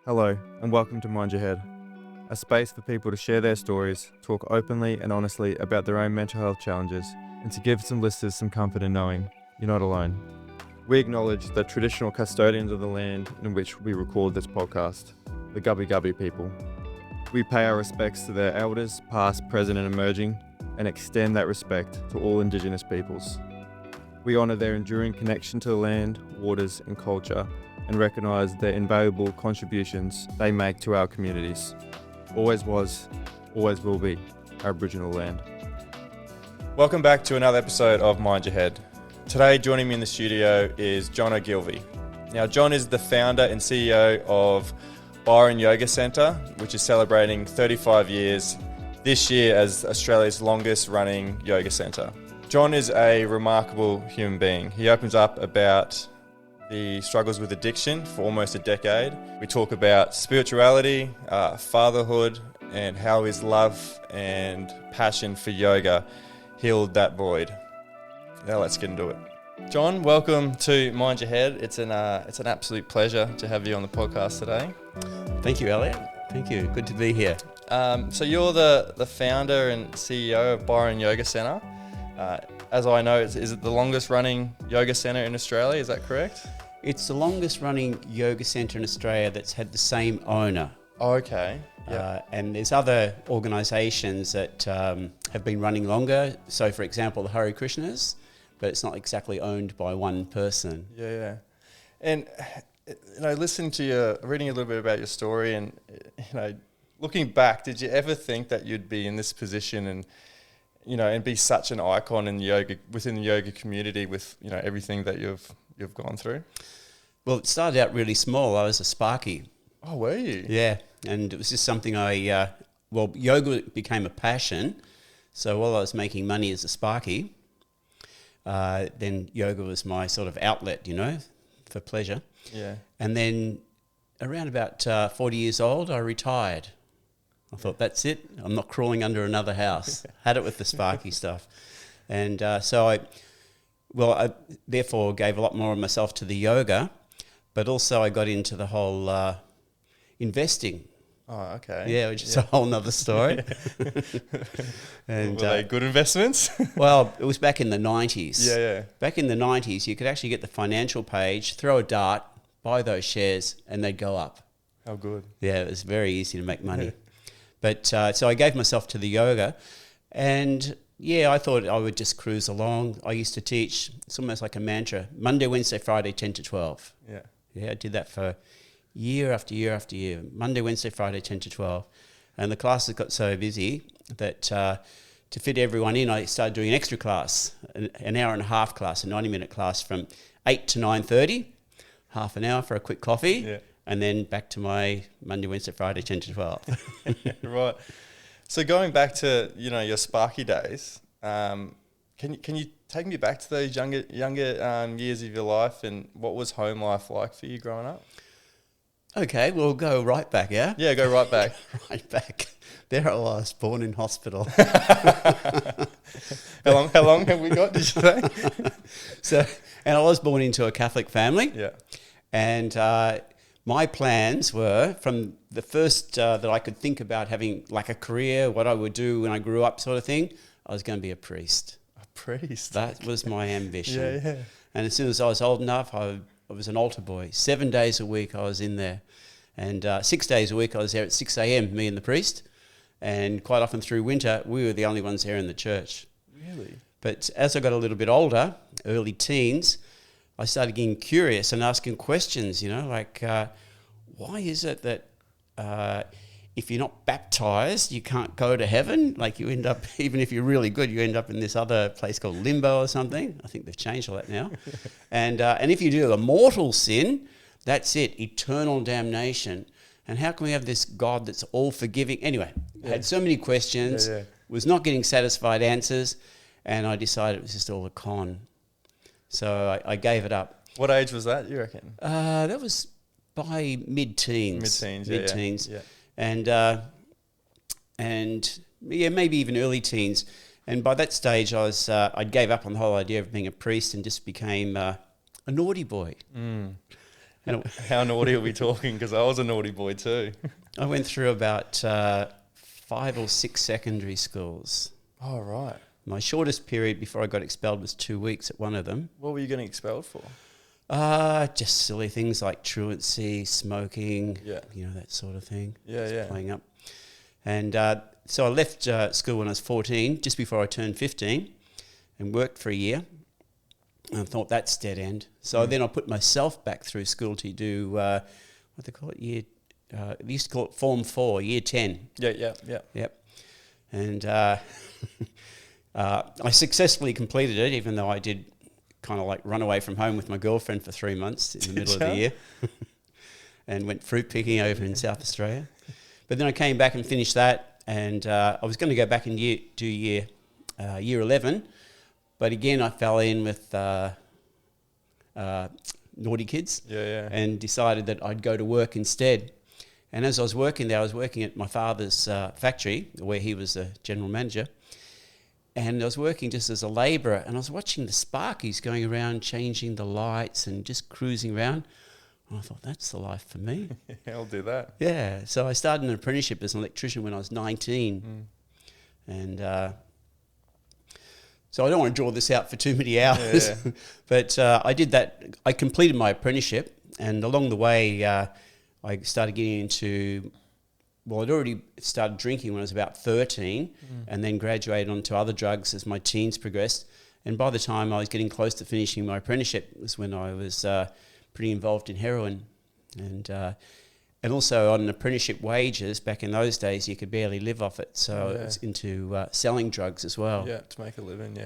Hello, and welcome to Mind Your Head, a space for people to share their stories, talk openly and honestly about their own mental health challenges, and to give some listeners some comfort in knowing you're not alone. We acknowledge the traditional custodians of the land in which we record this podcast, the Gubbi Gubbi people. We pay our respects to their elders, past, present and emerging, and extend that respect to all Indigenous peoples. We honour their enduring connection to the land, waters and culture, and recognise their invaluable contributions they make to our communities. Always was, always will be Aboriginal land. Welcome back to another episode of Mind Your Head. Today joining me in the studio is John Ogilvie. Now John is the founder and CEO of Byron Yoga Centre, which is celebrating 35 years this year as Australia's longest running yoga centre. John is a remarkable human being. He opens up about the struggles with addiction for almost a decade. We talk about spirituality, fatherhood, and how his love and passion for yoga healed that void. Now let's get into it. John, welcome to Mind Your Head. It's an absolute pleasure to have you on the podcast today. Thank you, Elliot. Thank you. Good to be here. So you're the founder and CEO of Byron Yoga Centre. As I know, is it the longest running yoga centre in Australia? Is that correct? It's the longest running yoga centre in Australia that's had the same owner. Oh, okay. Yeah. And there's other organisations that have been running longer. So, for example, the Hare Krishnas, but it's not exactly owned by one person. Yeah. And, listening to you, reading a little bit about your story and, looking back, did you ever think that you'd be in this position and be such an icon in yoga, within the yoga community with, everything that you've gone through? Well, it started out really small. I was a sparky. Oh, were you? Yeah, and it was just something yoga became a passion. So while I was making money as a sparky, then yoga was my sort of outlet, for pleasure. Yeah. And then around about 40 years old, I retired. I thought, that's it. I'm not crawling under another house. Had it with the sparky stuff. And so I therefore gave a lot more of myself to the yoga, but also I got into the whole investing. Oh, okay. Yeah, which is a whole nother story. And were they good investments? Well, it was back in the 90s. Yeah. Back in the 90s, you could actually get the financial page, throw a dart, buy those shares, and they'd go up. How good. Yeah, it was very easy to make money. But so I gave myself to the yoga, and I thought I would just cruise along. I used to teach, it's almost like a mantra, Monday, Wednesday, Friday, 10 to 12. Yeah, I did that for year after year after year. Monday, Wednesday, Friday, 10 to 12. And the classes got so busy that to fit everyone in, I started doing an extra class, an hour and a half class, a 90-minute class from 8 to 9:30, half an hour for a quick coffee. Yeah. And then back to my Monday, Wednesday, Friday, 10 to 12. Right. So going back to, your sparky days, can you take me back to those younger years of your life, and what was home life like for you growing up? Okay, we'll go right back, yeah? Yeah, go right back. Right back. There I was, born in hospital. How long have we got, did you say? And I was born into a Catholic family. Yeah. And my plans were, from the first that I could think about having like a career, what I would do when I grew up sort of thing, I was going to be a priest. A priest? That was my ambition. Yeah. And as soon as I was old enough, I was an altar boy. 7 days a week I was in there. And 6 days a week I was there at 6 a.m, me and the priest. And quite often through winter, we were the only ones there in the church. Really? But as I got a little bit older, early teens, I started getting curious and asking questions, why is it that if you're not baptised, you can't go to heaven? Like you end up, even if you're really good, you end up in this other place called limbo or something. I think they've changed all that now. And if you do a mortal sin, that's it, eternal damnation. And how can we have this God that's all forgiving? Anyway, I had so many questions, was not getting satisfied answers, and I decided it was just all a con. So I gave it up. What age was that, you reckon? That was by mid-teens. Mid-teens. Yeah. And maybe even early teens. And by that stage, I gave up on the whole idea of being a priest and just became a naughty boy. And How naughty are we talking? Because I was a naughty boy too. I went through about 5 or 6 secondary schools. Oh, right. My shortest period before I got expelled was 2 weeks at one of them. What were you getting expelled for? Just silly things like truancy, smoking, Yeah. that sort of thing. Yeah, Just yeah. playing up. And so I left school when I was 14, just before I turned 15, and worked for a year. And I thought that's dead end. So then I put myself back through school to do, what they call it, they used to call it Form 4, Year 10. Yeah. Yep. And I successfully completed it, even though I did kind of like run away from home with my girlfriend for 3 months in the middle of the year and went fruit picking over in South Australia. But then I came back and finished that, and I was going to go back and do year 11, but again I fell in with naughty kids and decided that I'd go to work instead. And as I was working there, I was working at my father's factory where he was the general manager. And I was working just as a labourer, and I was watching the Sparkies going around changing the lights and just cruising around. And I thought, that's the life for me. Yeah, I'll do that. Yeah, so I started an apprenticeship as an electrician when I was 19. And so I don't want to draw this out for too many hours, but I did that. I completed my apprenticeship, and along the way I started getting into... Well, I'd already started drinking when I was about 13 and then graduated onto other drugs as my teens progressed. And by the time I was getting close to finishing my apprenticeship was when I was pretty involved in heroin. And also on apprenticeship wages, back in those days, you could barely live off it. So I was into selling drugs as well. Yeah, to make a living,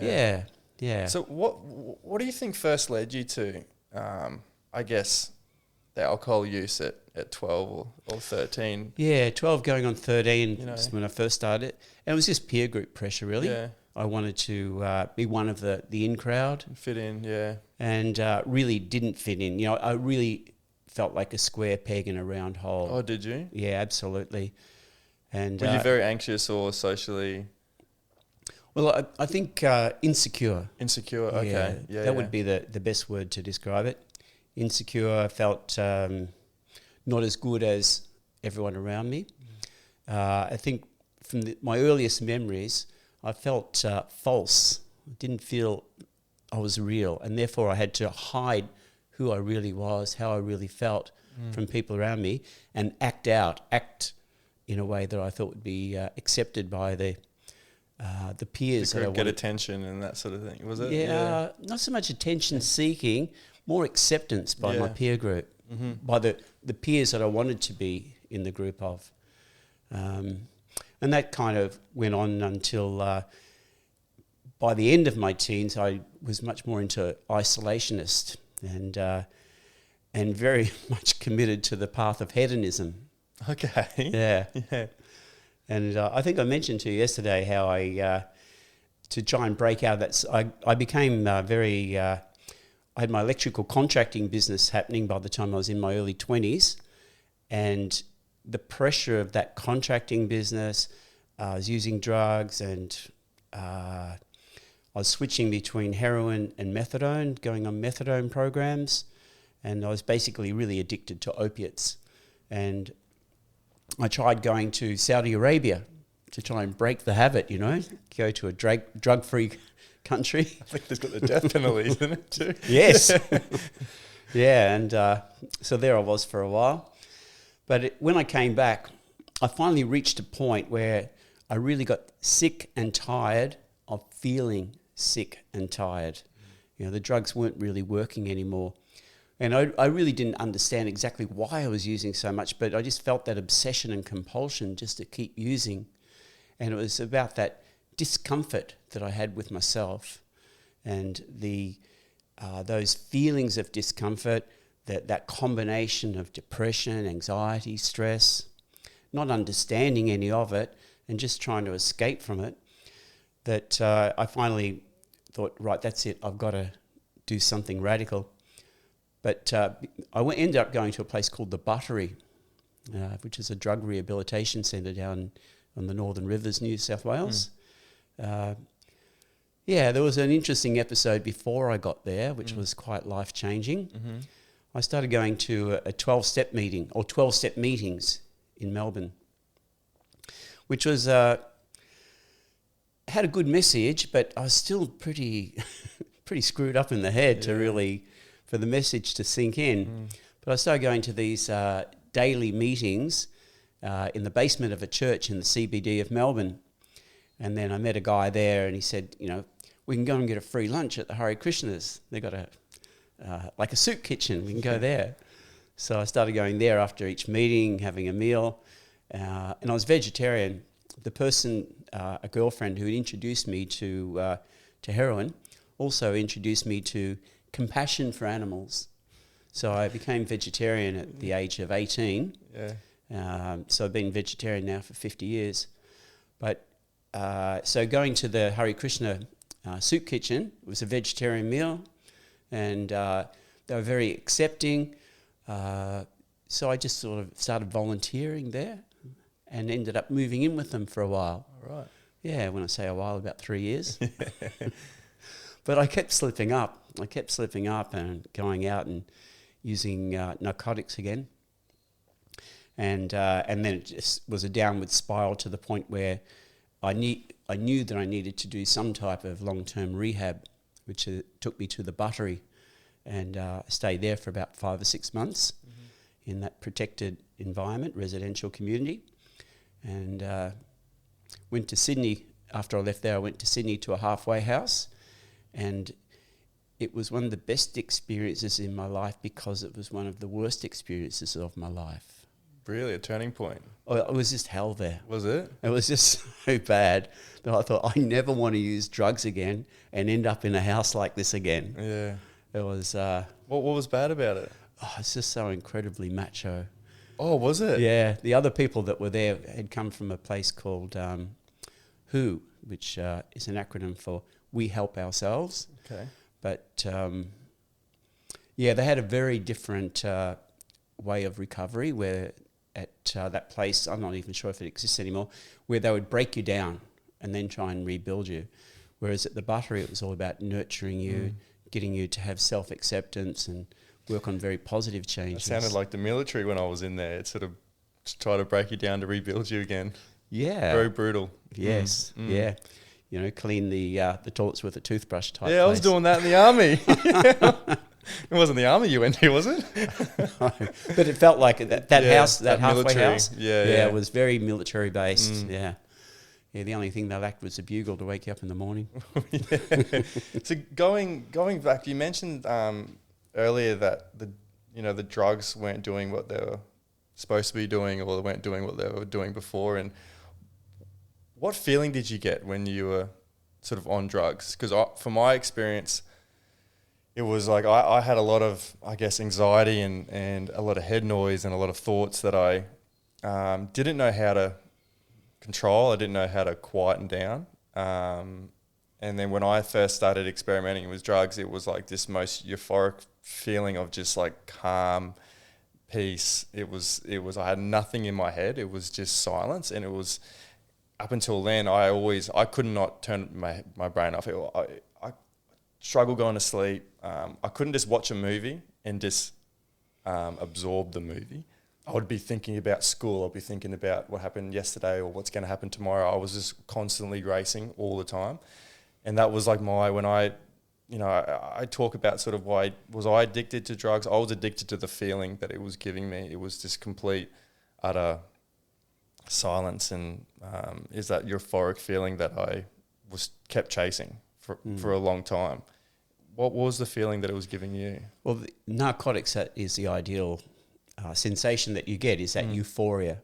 Yeah. So what do you think first led you to, I guess, the alcohol use at 12 or 13? Yeah, 12 going on 13 is when I first started. And it was just peer group pressure, really. Yeah. I wanted to be one of the in crowd. Fit in, yeah. And really didn't fit in. I really felt like a square peg in a round hole. Oh, did you? Yeah, absolutely. And were you very anxious or socially... Well, I think insecure. Insecure, okay. Yeah, that would be the best word to describe it. Insecure, felt not as good as everyone around me. I think from my earliest memories, I felt false. I didn't feel I was real, and therefore I had to hide who I really was, how I really felt from people around me, and act in a way that I thought would be accepted by the peers. To get attention and that sort of thing, was it? Yeah, not so much attention seeking, more acceptance by my peer group, by the peers that I wanted to be in the group of. And that kind of went on until by the end of my teens, I was much more into isolationist and very much committed to the path of hedonism. Okay. Yeah. And I think I mentioned to you yesterday how I, to try and break out of that, I became very... I had my electrical contracting business happening by the time I was in my early 20s, and the pressure of that contracting business, I was using drugs, and I was switching between heroin and methadone, going on methadone programs, and I was basically really addicted to opiates. And I tried going to Saudi Arabia to try and break the habit, go to a drug-free country. I think there's got the death penalty, isn't it, too? Yes. Yeah, and so there I was for a while. But when I came back, I finally reached a point where I really got sick and tired of feeling sick and tired. The drugs weren't really working anymore. And I really didn't understand exactly why I was using so much, but I just felt that obsession and compulsion just to keep using. And it was about that discomfort that I had with myself, and those feelings of discomfort, that combination of depression, anxiety, stress, not understanding any of it, and just trying to escape from it, that I finally thought, right, that's it, I've got to do something radical. But I ended up going to a place called the Buttery, which is a drug rehabilitation centre down on the Northern Rivers, New South Wales. There was an interesting episode before I got there, which was quite life-changing. I started going to a 12-step meeting, or 12-step meetings in Melbourne, which was had a good message, but I was still pretty screwed up in the head for the message to sink in. But I started going to these daily meetings in the basement of a church in the CBD of Melbourne. And then I met a guy there, and he said, we can go and get a free lunch at the Hare Krishnas. They got like a soup kitchen. We can go there. So I started going there after each meeting, having a meal. And I was vegetarian. The person, a girlfriend who had introduced me to heroin, also introduced me to compassion for animals. So I became vegetarian at the age of 18. Yeah. So I've been vegetarian now for 50 years. But so going to the Hare Krishna soup kitchen, it was a vegetarian meal, and they were very accepting. So I just sort of started volunteering there and ended up moving in with them for a while. All right. Yeah, when I say a while, about 3 years. But I kept slipping up. And going out and using narcotics again. And then it just was a downward spiral to the point where I knew that I needed to do some type of long-term rehab, which took me to the Buttery, and I stayed there for about 5 or 6 months in that protected environment, residential community, and went to Sydney. After I left there, I went to Sydney to a halfway house, and it was one of the best experiences in my life because it was one of the worst experiences of my life. Really, a turning point? Oh, it was just hell there. Was it? It was just so bad that I thought, I never want to use drugs again and end up in a house like this again. Yeah. It was... what was bad about it? Oh, it's just so incredibly macho. Oh, was it? Yeah. The other people that were there had come from a place called WHO, which is an acronym for We Help Ourselves. Okay. But, yeah, they had a very different way of recovery where at that place, I'm not even sure if it exists anymore, where they would break you down and then try and rebuild you. Whereas at the Buttery, it was all about nurturing you, getting you to have self-acceptance and work on very positive changes. It sounded like the military when I was in there. It sort of try to break you down to rebuild you again. Yeah. Very brutal. Yes, yeah. Clean the toilets with a toothbrush type place. I was doing that in the army. It wasn't the army you went to, was it? No, but it felt like that house, that halfway military house. Yeah, it was very military based. Yeah. The only thing they lacked was a bugle to wake you up in the morning. So going back, you mentioned earlier that the drugs weren't doing what they were supposed to be doing, or they weren't doing what they were doing before. And what feeling did you get when you were sort of on drugs? Because from my experience, it was like I had a lot of, I guess, anxiety and a lot of head noise and a lot of thoughts that I didn't know how to control. I didn't know how to quieten down. And then when I first started experimenting with drugs, it was like this most euphoric feeling of just like calm, peace. It was I had nothing in my head. It was just silence. And it was, up until then, I could not turn my brain off. I struggled going to sleep. I couldn't just watch a movie and just absorb the movie. I would be thinking about school. I'd be thinking about what happened yesterday or what's going to happen tomorrow. I was just constantly racing all the time. And that was like I talk about sort of why was I addicted to drugs. I was addicted to the feeling that it was giving me. It was just complete, utter silence, and is that euphoric feeling that I kept chasing for a long time. What was the feeling that it was giving you? Well, the narcotics, that is the ideal sensation that you get, is that euphoria.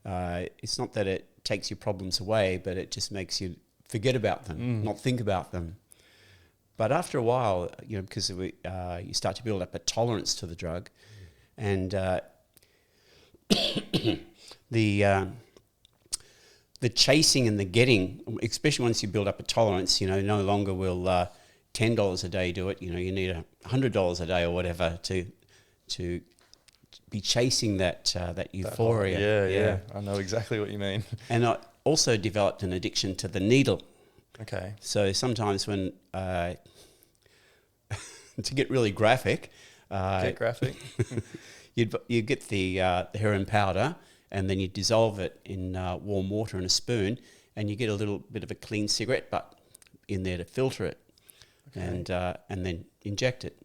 It's not that it takes your problems away, but it just makes you forget about them, not think about them. But after a while, because you start to build up a tolerance to the drug, and the chasing and the getting, especially once you build up a tolerance, no longer will $10 a day do it. You need $100 a day or whatever to be chasing that euphoria. Yeah. I know exactly what you mean. And I also developed an addiction to the needle. Okay. So sometimes when, to get really graphic, Get graphic. You'd get the heroin powder, and then you dissolve it in warm water in a spoon, and you get a little bit of a clean cigarette butt in there to filter it, and then inject it.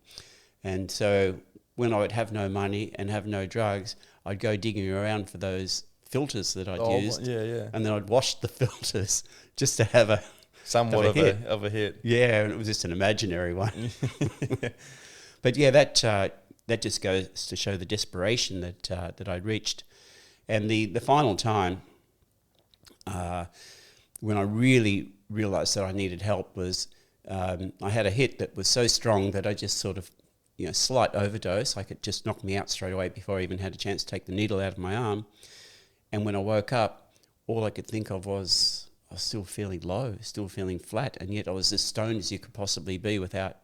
And so when I would have no money and have no drugs, I'd go digging around for those filters that I'd used, and then I'd wash the filters just to have a somewhat of a hit. Yeah, and it was just an imaginary one. But yeah, that just goes to show the desperation that I'd reached. And the final time when I really realised that I needed help was I had a hit that was so strong that I just sort of, slight overdose, like it just knocked me out straight away before I even had a chance to take the needle out of my arm. And when I woke up, all I could think of was I was still feeling low, still feeling flat, and yet I was as stoned as you could possibly be without,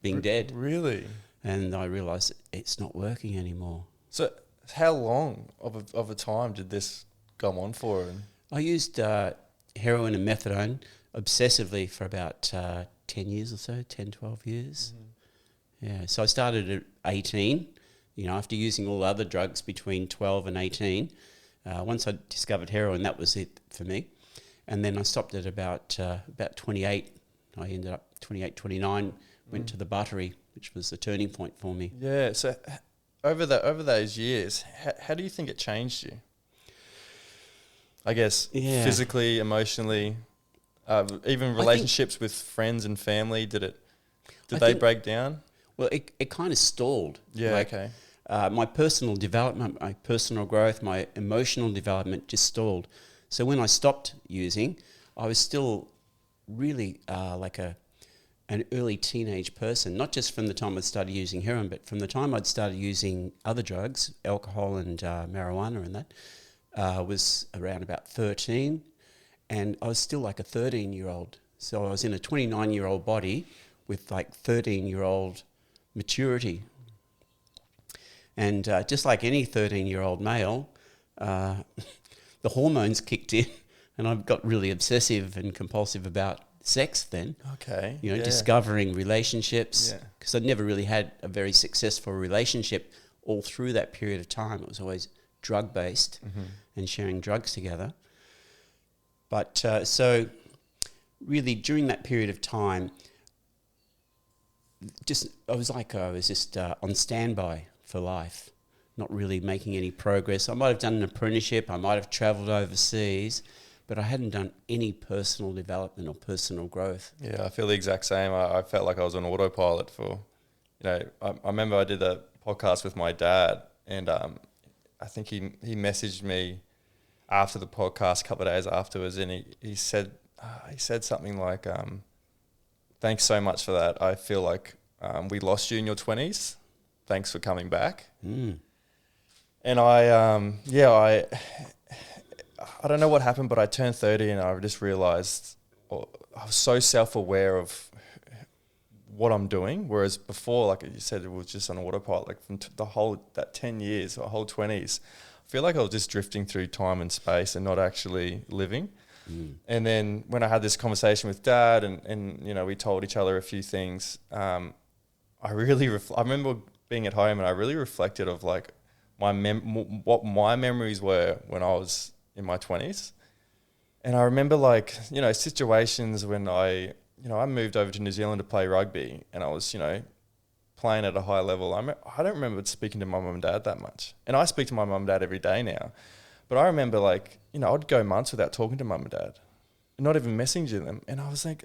being dead. Really? And I realised it's not working anymore. So how long of a time did this go on for? I used heroin and methadone obsessively for about 10 years or so, 10, 12 years. Mm-hmm. Yeah, so I started at 18, after using all other drugs between 12 and 18. Once I discovered heroin, that was it for me. And then I stopped at about 28. I ended up 28, 29, went to the Buttery, which was the turning point for me. Yeah, so over those years, how do you think it changed you? I guess physically, emotionally, even relationships with friends and family, did they break down? Well, it kind of stalled. Yeah, okay. My personal development, my personal growth, my emotional development just stalled. So when I stopped using, I was still really like an early teenage person, not just from the time I'd started using heroin, but from the time I'd started using other drugs, alcohol and marijuana and that, was around about 13. And I was still like a 13-year-old. So I was in a 29-year-old body with like 13-year-old maturity. And just like any 13-year-old male, the hormones kicked in, and I got really obsessive and compulsive about sex then. Okay. Discovering relationships, because I'd never really had a very successful relationship all through that period of time. It was always drug-based and sharing drugs together. But so really during that period of time, I was just on standby for life, not really making any progress. I might have done an apprenticeship, I might have travelled overseas, but I hadn't done any personal development or personal growth. Yeah, I feel the exact same. I felt like I was on autopilot for, I remember I did a podcast with my dad, and I think he messaged me after the podcast a couple of days afterwards, and he said something like, thanks so much for that. I feel like we lost you in your 20s. Thanks for coming back. Mm. And I don't know what happened, but I turned 30 and I just realised I was so self-aware of what I'm doing, whereas before, like you said, it was just on autopilot. Like from that 10 years, or whole 20s, I feel like I was just drifting through time and space and not actually living. Mm. And then when I had this conversation with Dad and we told each other a few things, I remember being at home and I really reflected of like what my memories were when I was in my 20s. And I remember situations when I moved over to New Zealand to play rugby and I was, playing at a high level. I don't remember speaking to my mum and dad that much. And I speak to my mum and dad every day now. But I remember I'd go months without talking to mum and dad, not even messaging them. And I was like,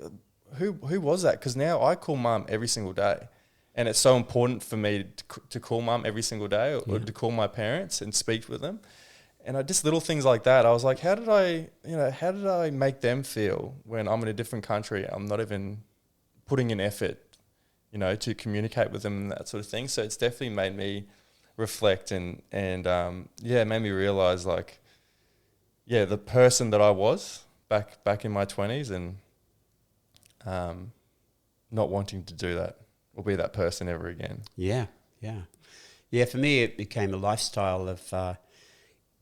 who was that? Because now I call mum every single day. And it's so important for me to call mum every single day or to call my parents and speak with them. And just little things like that. I was like, how did I make them feel when I'm in a different country? I'm not even putting in effort, to communicate with them and that sort of thing. So it's definitely made me reflect and made me realize the person that I was back in my 20s and not wanting to do that or be that person ever again. Yeah. For me, it became a lifestyle of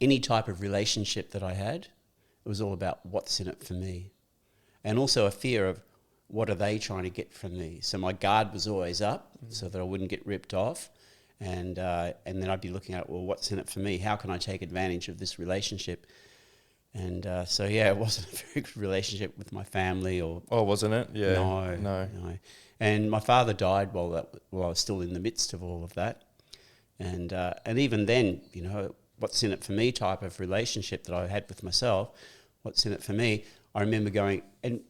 any type of relationship that I had. It was all about what's in it for me, and also a fear of what are they trying to get from me. So my guard was always up so that I wouldn't get ripped off. and then I'd be looking at, well, what's in it for me? How can I take advantage of this relationship? And so yeah, it wasn't a very good relationship with my family, or Oh, wasn't it? Yeah. no. And my father died while I was still in the midst of all of that, and even then, you know, what's in it for me type of relationship that I had with myself, what's in it for me? I remember going, and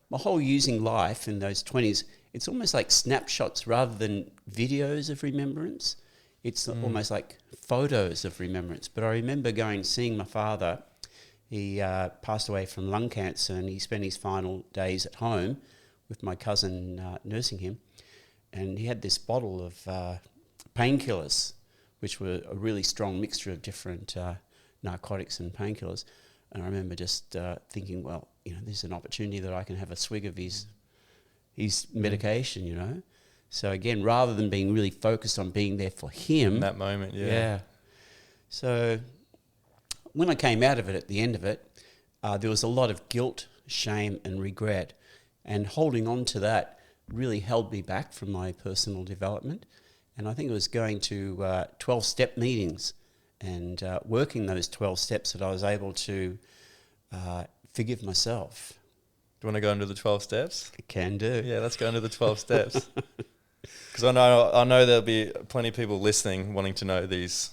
my whole using life in those 20s, it's almost like snapshots rather than videos of remembrance. It's almost like photos of remembrance. But I remember seeing my father. He passed away from lung cancer, and he spent his final days at home with my cousin nursing him. And he had this bottle of painkillers, which were a really strong mixture of different narcotics and painkillers. And I remember just thinking, well, you know, there's an opportunity that I can have a swig of his medication, you know. So again, rather than being really focused on being there for him. In that moment, yeah. Yeah. So when I came out of it, at the end of it, there was a lot of guilt, shame and regret. And holding on to that really held me back from my personal development. And I think it was going to 12-step meetings and working those 12 steps that I was able to forgive myself. Do you want to go into the 12 steps? I can do. Yeah, let's go into the 12 steps. Because I know there'll be plenty of people listening wanting to know these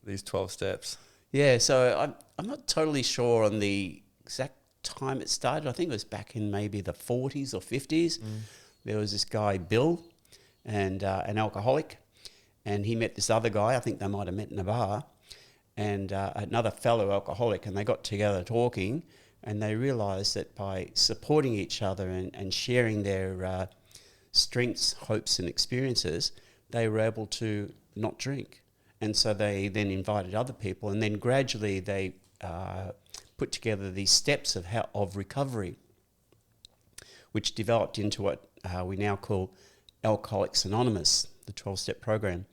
12 steps. Yeah, so I'm not totally sure on the exact time it started. I think it was back in maybe the 40s or 50s. There was this guy, Bill, and an alcoholic, and he met this other guy. I think they might have met in a bar, and another fellow alcoholic, and they got together talking, and they realised that by supporting each other and sharing their strengths, hopes and experiences, they were able to not drink. And so they then invited other people, and then gradually they put together these steps of recovery, which developed into what we now call Alcoholics Anonymous, the 12-step program.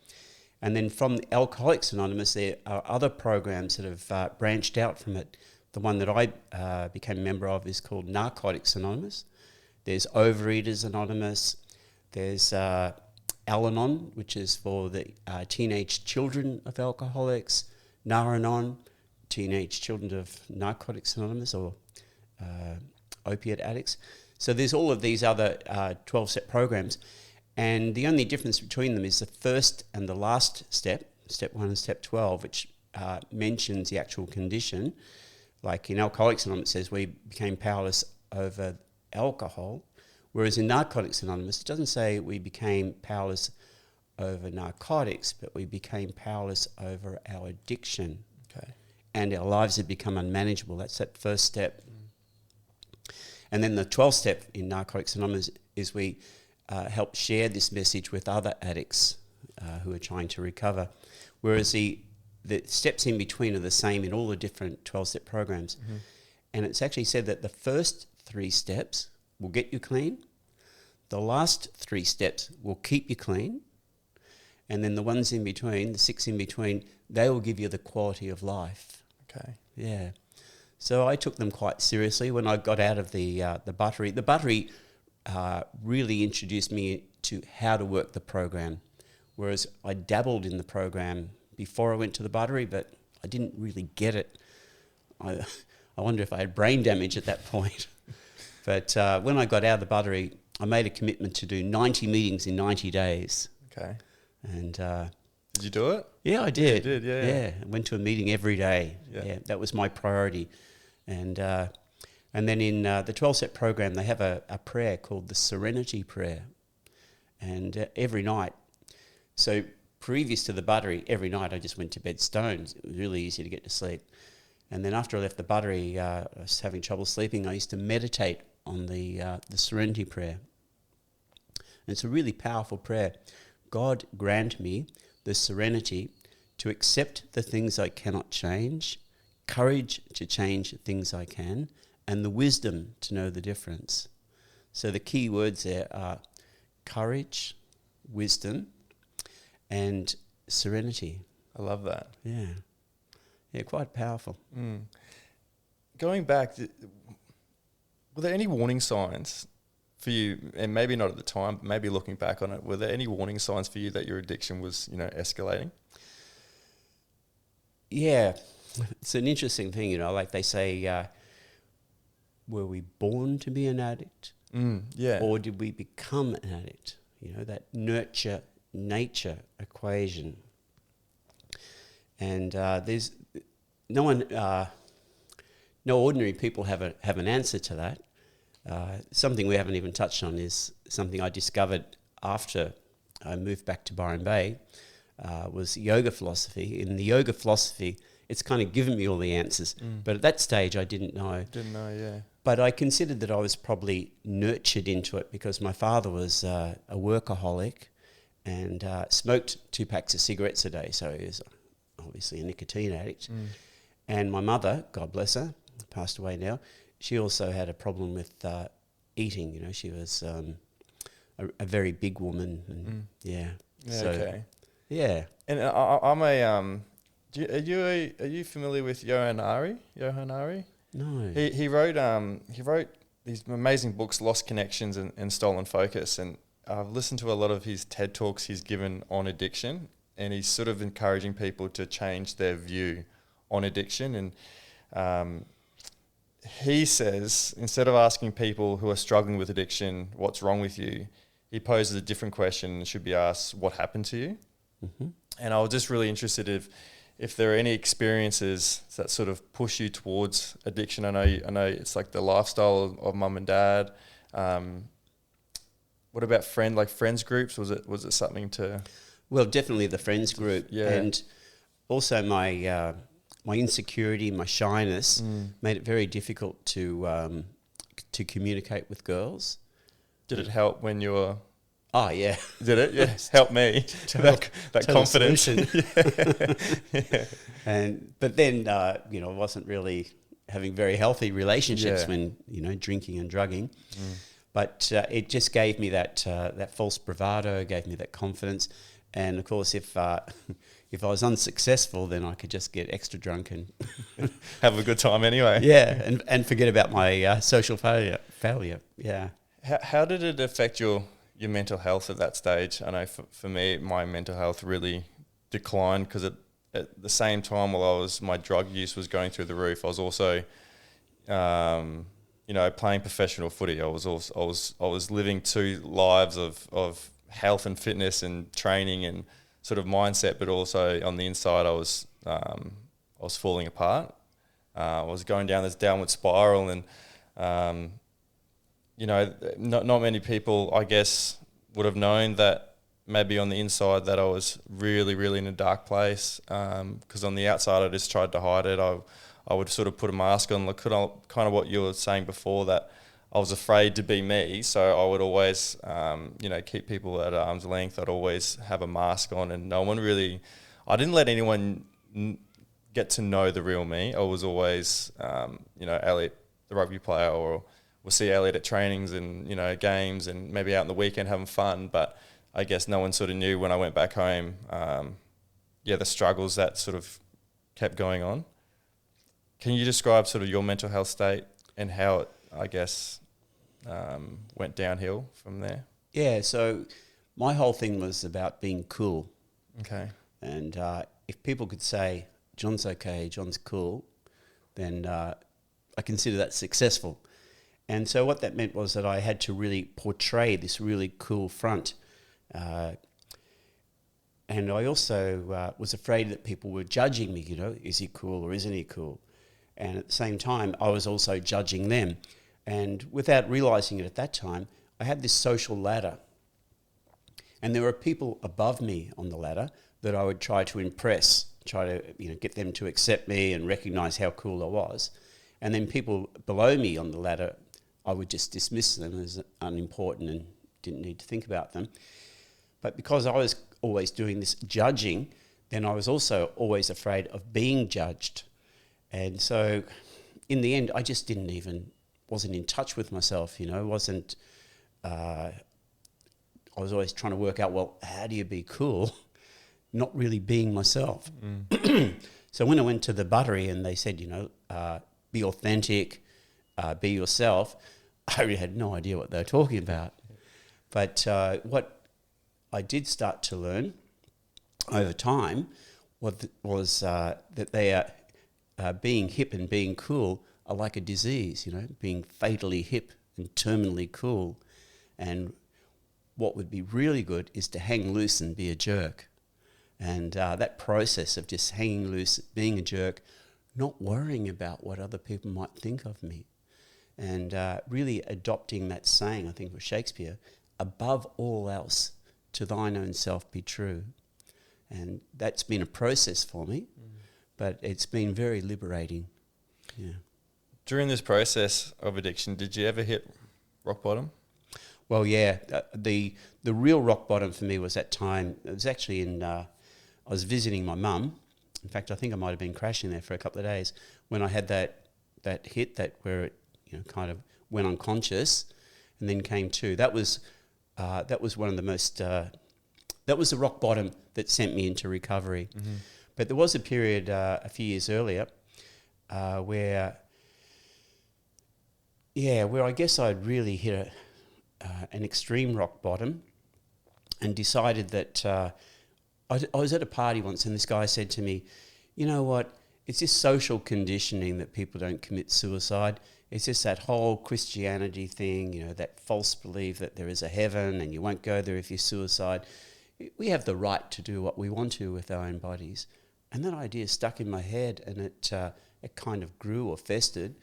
And then from Alcoholics Anonymous, there are other programs that have branched out from it. The one that I became a member of is called Narcotics Anonymous. There's Overeaters Anonymous. There's Al-Anon, which is for the teenage children of alcoholics. Nar-Anon, teenage children of Narcotics Anonymous, or opiate addicts. So there's all of these other 12-step programs, and the only difference between them is the first and the last step, step 1 and step 12, which mentions the actual condition. Like in Alcoholics Anonymous, it says we became powerless over alcohol, whereas in Narcotics Anonymous, it doesn't say we became powerless over narcotics, but we became powerless over our addiction. Okay. And our lives had become unmanageable. That's that first step. And then the 12th step in Narcotics Anonymous is we help share this message with other addicts who are trying to recover. Whereas the steps in between are the same in all the different 12-step programs. Mm-hmm. And it's actually said that the first 3 steps will get you clean. The last 3 steps will keep you clean. And then the ones in between, the 6 in between, they will give you the quality of life. Okay. Yeah. So I took them quite seriously when I got out of the Buttery. The Buttery really introduced me to how to work the program, whereas I dabbled in the program before I went to the Buttery, but I didn't really get it. I wonder if I had brain damage at that point. But when I got out of the Buttery, I made a commitment to do 90 meetings in 90 days. Okay. And did you do it? yeah, I did. You did, yeah. Yeah, I went to a meeting every day. Yeah, that was my priority. And then in the 12-step program, they have a prayer called the Serenity Prayer. And every night, so previous to the Buttery, every night I just went to bed stoned. It was really easy to get to sleep. And then after I left the Buttery, I was having trouble sleeping. I used to meditate on the Serenity Prayer. And it's a really powerful prayer. God grant me the serenity to accept the things I cannot change, courage to change things I can, and the wisdom to know the difference. So the key words there are courage, wisdom, and serenity. I love that. Yeah. Yeah, quite powerful. Going back, were there any warning signs for you, and maybe not at the time, but maybe looking back on it, were there any warning signs for you that your addiction was, escalating? Yeah, it's an interesting thing, like they say, were we born to be an addict? Yeah. Or did we become an addict? That nurture-nature equation. And there's no one, no ordinary people have an answer to that. Something we haven't even touched on is something I discovered after I moved back to Byron Bay, was yoga philosophy. In the yoga philosophy, it's kind of given me all the answers. But at that stage, I didn't know. Yeah. But I considered that I was probably nurtured into it because my father was a workaholic and smoked 2 packs of cigarettes a day. So he was obviously a nicotine addict. And my mother, God bless her, passed away now, she also had a problem with eating. She was a very big woman. And Okay. Yeah. And I'm are you familiar with Johan Ari? No. He wrote these amazing books, Lost Connections and Stolen Focus, and I've listened to a lot of his TED Talks he's given on addiction, and he's sort of encouraging people to change their view on addiction. And he says, instead of asking people who are struggling with addiction, what's wrong with you, he poses a different question and should be asked, what happened to you? Mm-hmm. And I was just really interested if there are any experiences that sort of push you towards addiction. I know it's like the lifestyle of mum and dad. What about friends groups? Was it something to? Well, definitely the friends group, Yeah. And also my insecurity, my shyness made it very difficult to communicate with girls. Did it help when you were? Oh yeah, Did it? Yes, helped me. that confidence. Yeah. But then I wasn't really having very healthy relationships when drinking and drugging. But it just gave me that false bravado, gave me that confidence, and of course if I was unsuccessful, then I could just get extra drunk and have a good time anyway. Yeah, and forget about my social failure. Yeah. How did it affect your mental health at that stage? I know for me, my mental health really declined because at the same time while my drug use was going through the roof, I was also, playing professional footy. I was living 2 lives of health and fitness and training and sort of mindset, but also on the inside, I was falling apart. I was going down this downward spiral, and not many people, I guess, would have known that maybe on the inside that I was really, really in a dark place. Because on the outside, I just tried to hide it. I would sort of put a mask on, kind of what you were saying before, that I was afraid to be me. So I would always, keep people at arm's length. I'd always have a mask on, and I didn't let anyone get to know the real me. I was always, Elliot, the rugby player, or we'll see Elliot at trainings and, games and maybe out on the weekend having fun. But I guess no one sort of knew when I went back home, the struggles that sort of kept going on. Can you describe sort of your mental health state and how it, I guess, went downhill from there? Yeah, so my whole thing was about being cool. Okay. And if people could say, John's okay, John's cool, then I consider that successful. And so what that meant was that I had to really portray this really cool front. And I also was afraid that people were judging me, is he cool or isn't he cool? And at the same time, I was also judging them. And without realising it at that time, I had this social ladder. And there were people above me on the ladder that I would try to impress, try to get them to accept me and recognise how cool I was. And then people below me on the ladder, I would just dismiss them as unimportant and didn't need to think about them. But because I was always doing this judging, then I was also always afraid of being judged. And so in the end, I just wasn't in touch with myself, I was always trying to work out, well, how do you be cool? Not really being myself. So when I went to the buttery and they said, be authentic, be yourself, I really had no idea what they were talking about. But what I did start to learn over time was that they are being hip and being cool are like a disease, you know, being fatally hip and terminally cool. And what would be really good is to hang loose and be a jerk. And that process of just hanging loose, being a jerk, not worrying about what other people might think of me, and really adopting that saying, I think it was Shakespeare, above all else, to thine own self be true. And that's been a process for me, but it's been very liberating. Yeah. During this process of addiction, did you ever hit rock bottom? Well, yeah. The real rock bottom for me was that time. It was actually I was visiting my mum. In fact, I think I might have been crashing there for a couple of days when I had that hit where it, you know, kind of went unconscious and then came to. That was one of the most. That was the rock bottom that sent me into recovery. Mm-hmm. But there was a period a few years earlier where I guess I'd really hit an extreme rock bottom and decided that I was at a party once and this guy said to me, you know what, it's just social conditioning that people don't commit suicide. It's just that whole Christianity thing, you know, that false belief that there is a heaven and you won't go there if you suicide. We have the right to do what we want to with our own bodies. And that idea stuck in my head and it kind of grew or festered.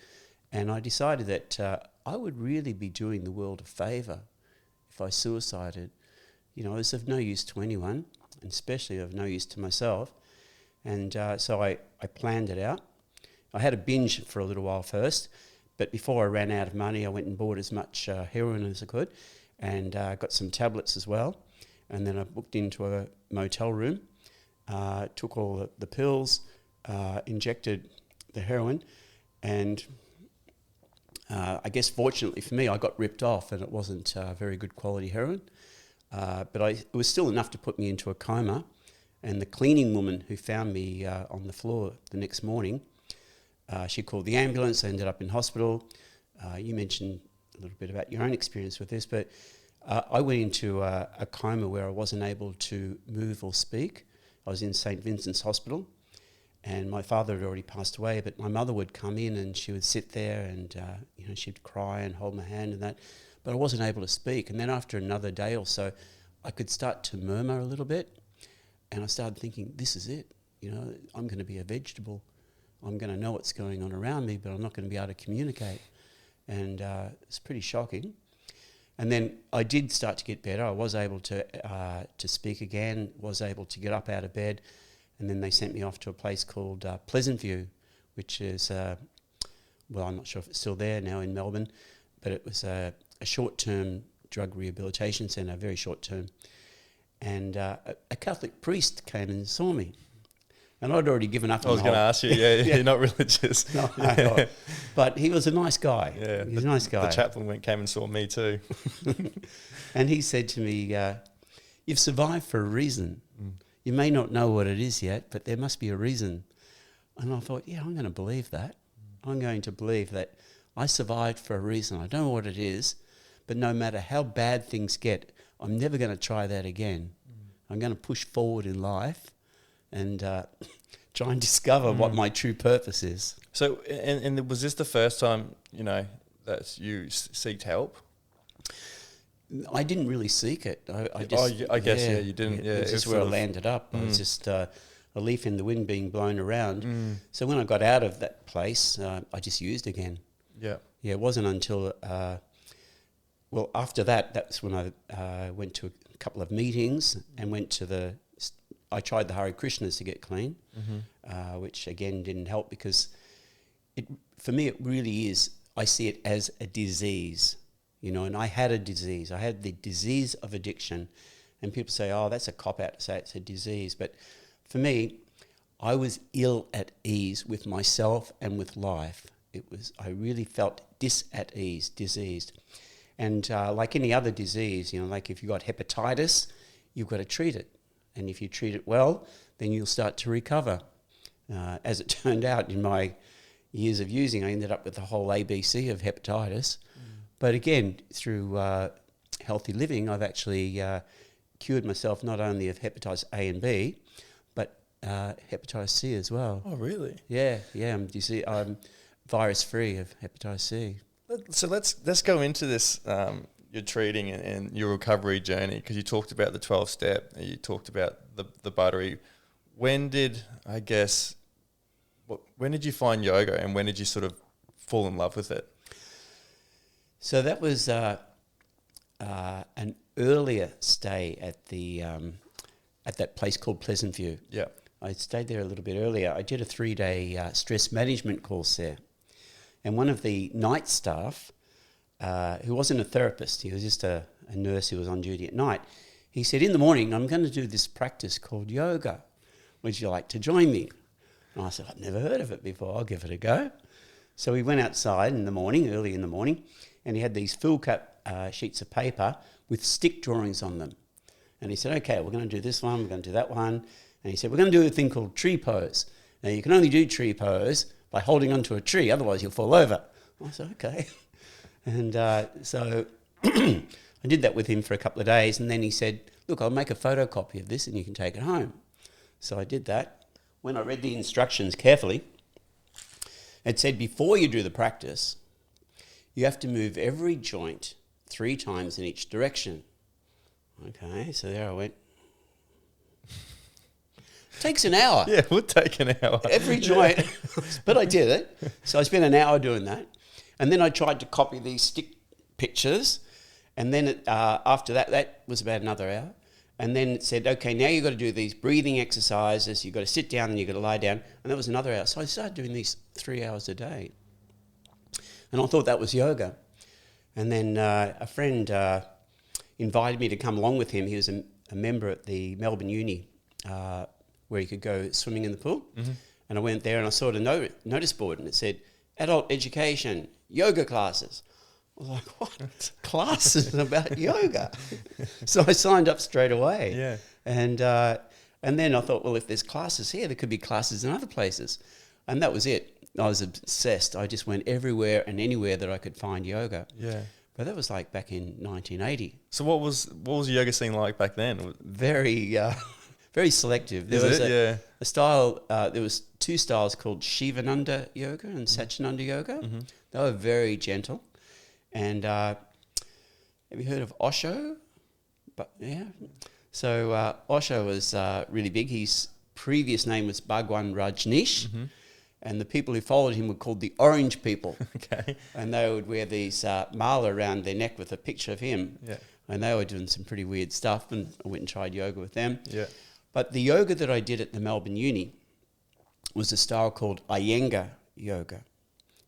And I decided that I would really be doing the world a favour if I suicided. You know, it's of no use to anyone, and especially of no use to myself. And so I planned it out. I had a binge for a little while first, but before I ran out of money, I went and bought as much heroin as I could and got some tablets as well. And then I booked into a motel room, took all the pills, injected the heroin, and I guess fortunately for me, I got ripped off and it wasn't very good quality heroin. But it was still enough to put me into a coma. And the cleaning woman who found me on the floor the next morning, she called the ambulance. I ended up in hospital. You mentioned a little bit about your own experience with this, but I went into a coma where I wasn't able to move or speak. I was in St. Vincent's Hospital, and my father had already passed away, but my mother would come in and she would sit there and you know, she'd cry and hold my hand and that, but I wasn't able to speak. And then after another day or so, I could start to murmur a little bit, and I started thinking, this is it. You know, I'm going to be a vegetable. I'm going to know what's going on around me, but I'm not going to be able to communicate. And it's pretty shocking. And then I did start to get better. I was able to speak again, was able to get up out of bed, and then they sent me off to a place called Pleasant View, which is, well, I'm not sure if it's still there now in Melbourne, but it was a short-term drug rehabilitation centre, very short-term. And a Catholic priest came and saw me. And I'd already given up on I was going to ask you, you're not religious. No, but he was a nice guy. Yeah, he was a nice guy. The chaplain came and saw me too. And he said to me, you've survived for a reason. You may not know what it is yet, but there must be a reason. And I thought, yeah, I'm going to believe that. I'm going to believe that I survived for a reason. I don't know what it is, but no matter how bad things get, I'm never going to try that again. I'm going to push forward in life and try and discover what my true purpose is. So, and was this the first time, you know, that you seeked help? I didn't really seek it. I guess you didn't. Yeah, it's just where I landed up. I was just a leaf in the wind being blown around. So when I got out of that place, I just used again. Yeah. Yeah, it wasn't until, well, after that, that's when I went to a couple of meetings and went to I tried the Hare Krishnas to get clean, which again didn't help because for me it really is, I see it as a disease, you know, and I had a disease. I had the disease of addiction, and people say, oh, that's a cop-out to say it's a disease. But for me, I was ill at ease with myself and with life. I really felt diseased. And like any other disease, you know, like if you've got hepatitis, you've got to treat it. And if you treat it well, then you'll start to recover. As it turned out, in my years of using, I ended up with the whole ABC of hepatitis. But again, through healthy living, I've actually cured myself not only of hepatitis A and B, but hepatitis C as well. Oh, really? Yeah. You see, I'm virus-free of hepatitis C. So let's go into this, your treating and your recovery journey, because you talked about the 12-step, you talked about the buttery. When did you find yoga, and when did you sort of fall in love with it? So that was an earlier stay at that place called Pleasant View. Yeah. I stayed there a little bit earlier. I did a 3-day stress management course there. And one of the night staff, who wasn't a therapist, he was just a nurse who was on duty at night, he said, in the morning, I'm going to do this practice called yoga. Would you like to join me? And I said, I've never heard of it before. I'll give it a go. So we went outside in the morning, early in the morning, and he had these full-cut sheets of paper with stick drawings on them. And he said, okay, we're going to do this one, we're going to do that one. And he said, we're going to do a thing called tree pose. Now, you can only do tree pose by holding onto a tree, otherwise you'll fall over. I said, okay. And so I did that with him for a couple of days, and then he said, look, I'll make a photocopy of this and you can take it home. So I did that. When I read the instructions carefully, it said before you do the practice, you have to move every joint 3 times in each direction. Okay, so there I went. Takes an hour. Yeah, it would take an hour. Every joint. But I did it. So I spent an hour doing that. And then I tried to copy these stick pictures. And then after that was about another hour. And then it said, okay, now you've got to do these breathing exercises. You've got to sit down and you've got to lie down. And that was another hour. So I started doing these 3 hours a day. And I thought that was yoga. And then a friend invited me to come along with him. He was a member at the Melbourne Uni, where you could go swimming in the pool. Mm-hmm. And I went there and I saw the notice board and it said, adult education, yoga classes. I was like, what? Classes about yoga? So I signed up straight away. Yeah. And then I thought, well, if there's classes here, there could be classes in other places. And that was it. I was obsessed. I just went everywhere and anywhere that I could find yoga. Yeah. But that was like back in 1980. So what was the yoga scene like back then? Very selective. There was a style. There was 2 styles called Shivananda yoga and Satchidananda yoga. Mm-hmm. They were very gentle. And have you heard of Osho? But yeah. So Osho was really big. His previous name was Bhagwan Rajneesh. Mm-hmm. And the people who followed him were called the Orange People. Okay. And they would wear these mala around their neck with a picture of him. Yeah. And they were doing some pretty weird stuff, and I went and tried yoga with them. Yeah. But the yoga that I did at the Melbourne Uni was a style called Iyengar yoga.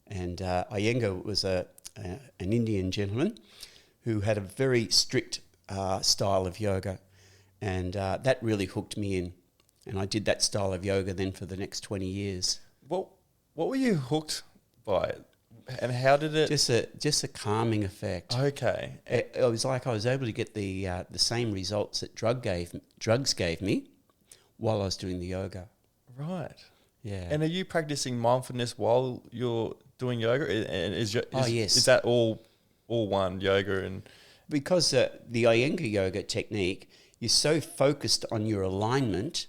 And Iyengar was an Indian gentleman who had a very strict style of yoga. And that really hooked me in. And I did that style of yoga then for the next 20 years. What were you hooked by it? And how did it... Just a calming effect. Okay. It was like I was able to get the same results that drugs gave me while I was doing the yoga. Right. Yeah. And are you practicing mindfulness while you're doing yoga? And yes. Is that all one, yoga and... Because the Iyengar yoga technique, you're so focused on your alignment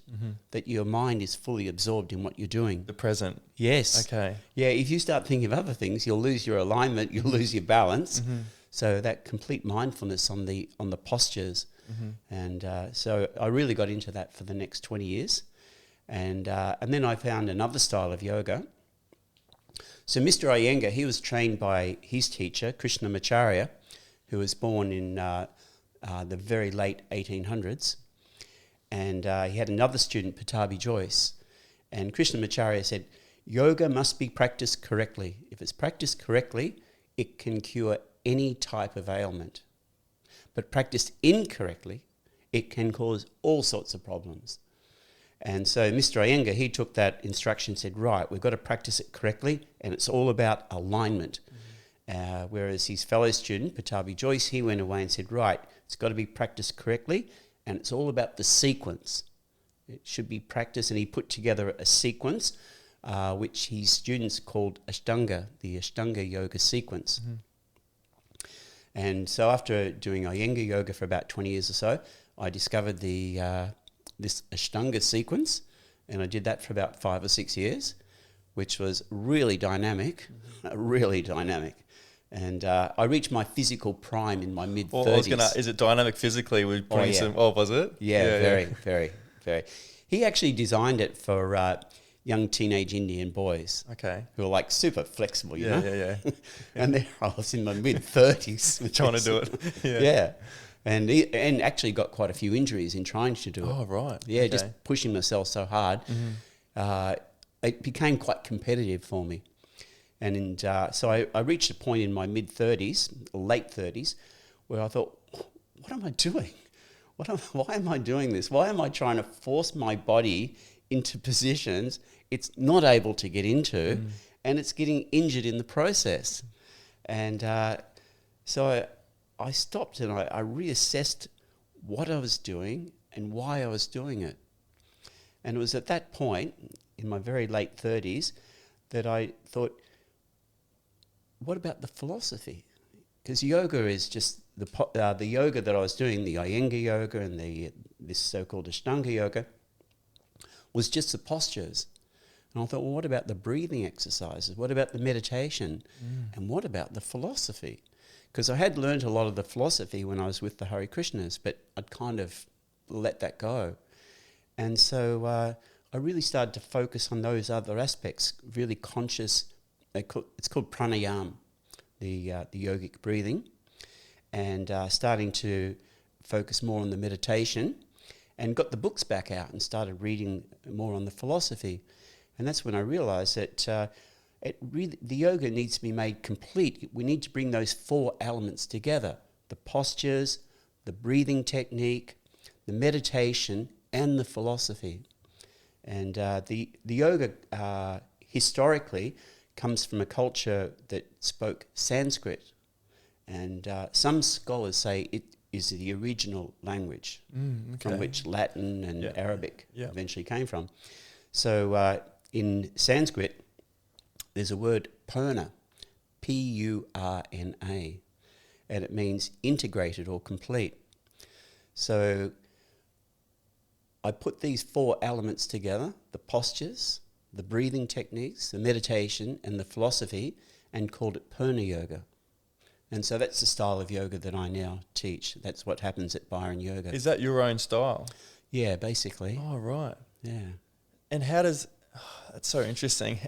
that your mind is fully absorbed in what you're doing. The present. Yes. Okay. Yeah, if you start thinking of other things, you'll lose your alignment, you'll lose your balance. Mm-hmm. So that complete mindfulness on the postures. Mm-hmm. And so I really got into that for the next 20 years. And then I found another style of yoga. So Mr. Iyengar, he was trained by his teacher, Krishnamacharya, who was born in... the very late 1800s, and he had another student, Patabi Joyce, and Krishnamacharya said, yoga must be practiced correctly. If it's practiced correctly, it can cure any type of ailment. But practiced incorrectly, it can cause all sorts of problems. And so Mr. Iyengar, he took that instruction and said, right, we've got to practice it correctly, and it's all about alignment. Whereas his fellow student, Patabi Joyce, he went away and said, right, it's got to be practiced correctly, and it's all about the sequence. It should be practiced, and he put together a sequence, which his students called Ashtanga, the Ashtanga yoga sequence. Mm-hmm. And so after doing Iyengar yoga for about 20 years or so, I discovered this Ashtanga sequence, and I did that for about 5 or 6 years, which was really dynamic, really dynamic. And I reached my physical prime in my mid-30s. Well, I was gonna. Is it dynamic physically? With putting some. Oh, was it? Yeah, very. He actually designed it for young teenage Indian boys. Okay. Who are like super flexible, you know? Yeah. And there I was in my mid-30s. Trying to do it. Yeah. And actually got quite a few injuries in trying to do it. Oh, right. Yeah, Okay. just pushing myself so hard. It became quite competitive for me. And so I reached a point in my mid-30s, late 30s, where I thought, what am I doing? Why am I doing this? Why am I trying to force my body into positions it's not able to get into, and it's getting injured in the process? And so I stopped and I reassessed what I was doing and why I was doing it. And it was at that point, in my very late 30s, that I thought, what about the philosophy? Because yoga is just the yoga that I was doing, the Iyengar yoga and this so-called Ashtanga yoga, was just the postures. And I thought, well, what about the breathing exercises? What about the meditation? And what about the philosophy? Because I had learned a lot of the philosophy when I was with the Hare Krishnas, but I'd kind of let that go. And so I really started to focus on those other aspects, really conscious. It's called pranayama, the yogic breathing, and starting to focus more on the meditation, and got the books back out and started reading more on the philosophy. And that's when I realised that the yoga needs to be made complete. We need to bring those 4 elements together: the postures, the breathing technique, the meditation, and the philosophy. And the yoga historically comes from a culture that spoke Sanskrit, and some scholars say it is the original language from which Latin and Arabic eventually came from. So in Sanskrit, there's a word purna, P-U-R-N-A, and it means integrated or complete. So I put these 4 elements together: the postures, the breathing techniques, the meditation, and the philosophy, and called it Purna Yoga. And so that's the style of yoga that I now teach. That's what happens at Byron Yoga. Is that your own style? Yeah, basically. Oh, right. Yeah. And how does... that's so interesting.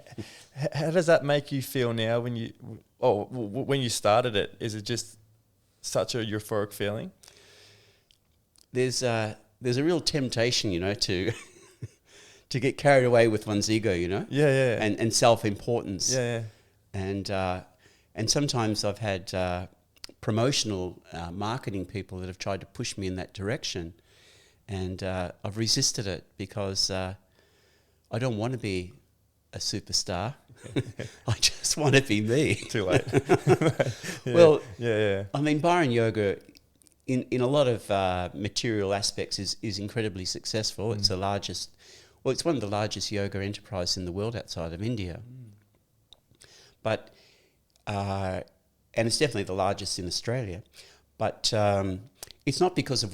How does that make you feel now when you started it? Is it just such a euphoric feeling? There's a real temptation, to to get carried away with one's ego, Yeah. and self-importance. Yeah. And sometimes I've had promotional marketing people that have tried to push me in that direction, and I've resisted it because I don't want to be a superstar. I just want to be me. Too late. Well, yeah. I mean, Byron Yoga, in a lot of material aspects, is incredibly successful. It's it's one of the largest yoga enterprises in the world outside of India. But and it's definitely the largest in Australia. But it's not because of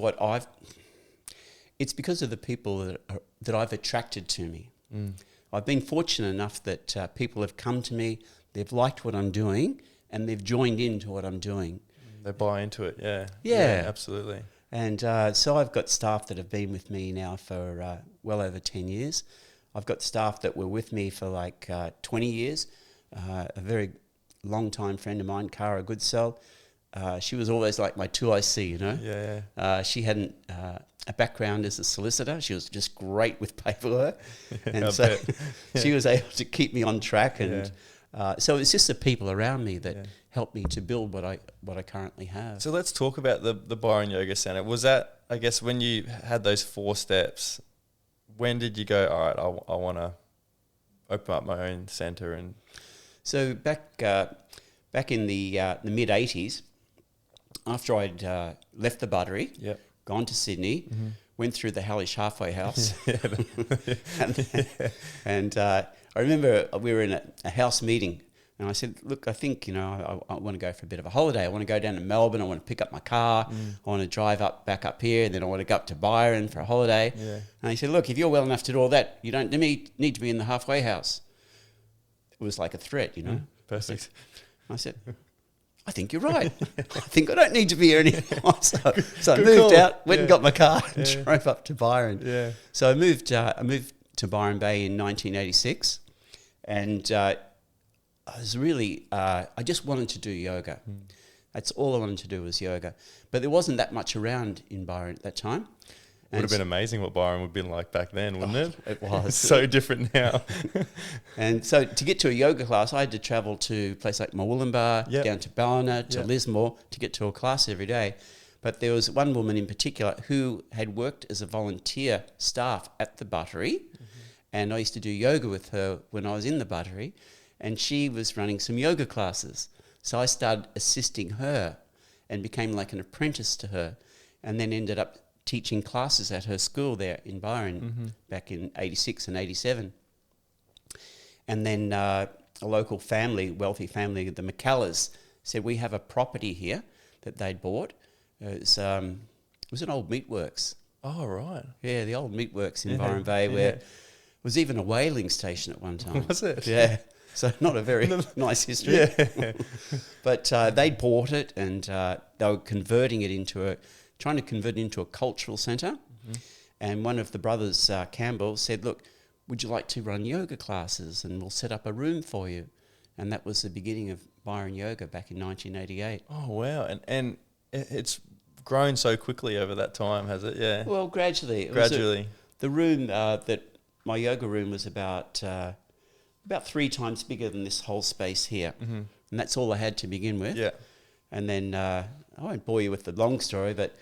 it's because of the people that I've attracted to me. I've been fortunate enough that people have come to me, they've liked what I'm doing, and they've joined into what I'm doing. They buy into it, yeah. Yeah, absolutely. And so I've got staff that have been with me now for well over 10 years. I've got staff that were with me for like 20 years. A very long-time friend of mine, Cara Goodsell, she was always like my 2IC, Yeah. She hadn't a background as a solicitor. She was just great with paperwork. And I so bet. she was able to keep me on track. And so it's just the people around me that helped me to build what I currently have. So let's talk about the Byron Yoga Centre. Was that, I guess, when you had those 4 steps, when did you go, all right, I want to open up my own centre? And so back in the mid-'80s, after I'd left the Buttery, gone to Sydney, went through the hellish halfway house. and I remember we were in a house meeting, And I said, look, I think, I want to go for a bit of a holiday. I want to go down to Melbourne. I want to pick up my car. I want to drive back up here. And then I want to go up to Byron for a holiday. Yeah. And he said, look, if you're well enough to do all that, you don't need to be in the halfway house. It was like a threat, Perfect. I said, I think you're right. I think I don't need to be here anymore. So I Good moved call. out, went and got my car and Yeah. drove up to Byron. Yeah. So I moved to Byron Bay in 1986. And I was really, I just wanted to do yoga. That's all I wanted to do was yoga. But there wasn't that much around in Byron at that time. Would have been amazing what Byron would have been like back then, wouldn't it? It was. It's so different now. And so to get to a yoga class, I had to travel to a place like Murwillumbah, Yep. down to Ballina, to Yep. Lismore to get to a class every day. But there was one woman in particular who had worked as a volunteer staff at the Buttery. And I used to do yoga with her when I was in the Buttery. And she was running some yoga classes. So I started assisting her and became like an apprentice to her, and then ended up teaching classes at her school there in Byron back in 86 and 87. And then a local family, wealthy family, the McCallers, said, we have a property here that they'd bought. It was an old meatworks. Oh, right. Yeah, the old meatworks in Yeah, Byron Bay, yeah. where it was even a whaling station at one time. Was it? Yeah. So not a very nice history. Yeah. But they bought it, and they were trying to convert it into a cultural centre. And one of the brothers, Campbell, said, look, would you like to run yoga classes, and we'll set up a room for you? And that was the beginning of Byron Yoga back in 1988. Oh, wow. And it's grown so quickly over that time, has it? Yeah. Well, gradually. Gradually. The room my yoga room was about 3 times bigger than this whole space here. And that's all I had to begin with. Yeah. And then I won't bore you with the long story, but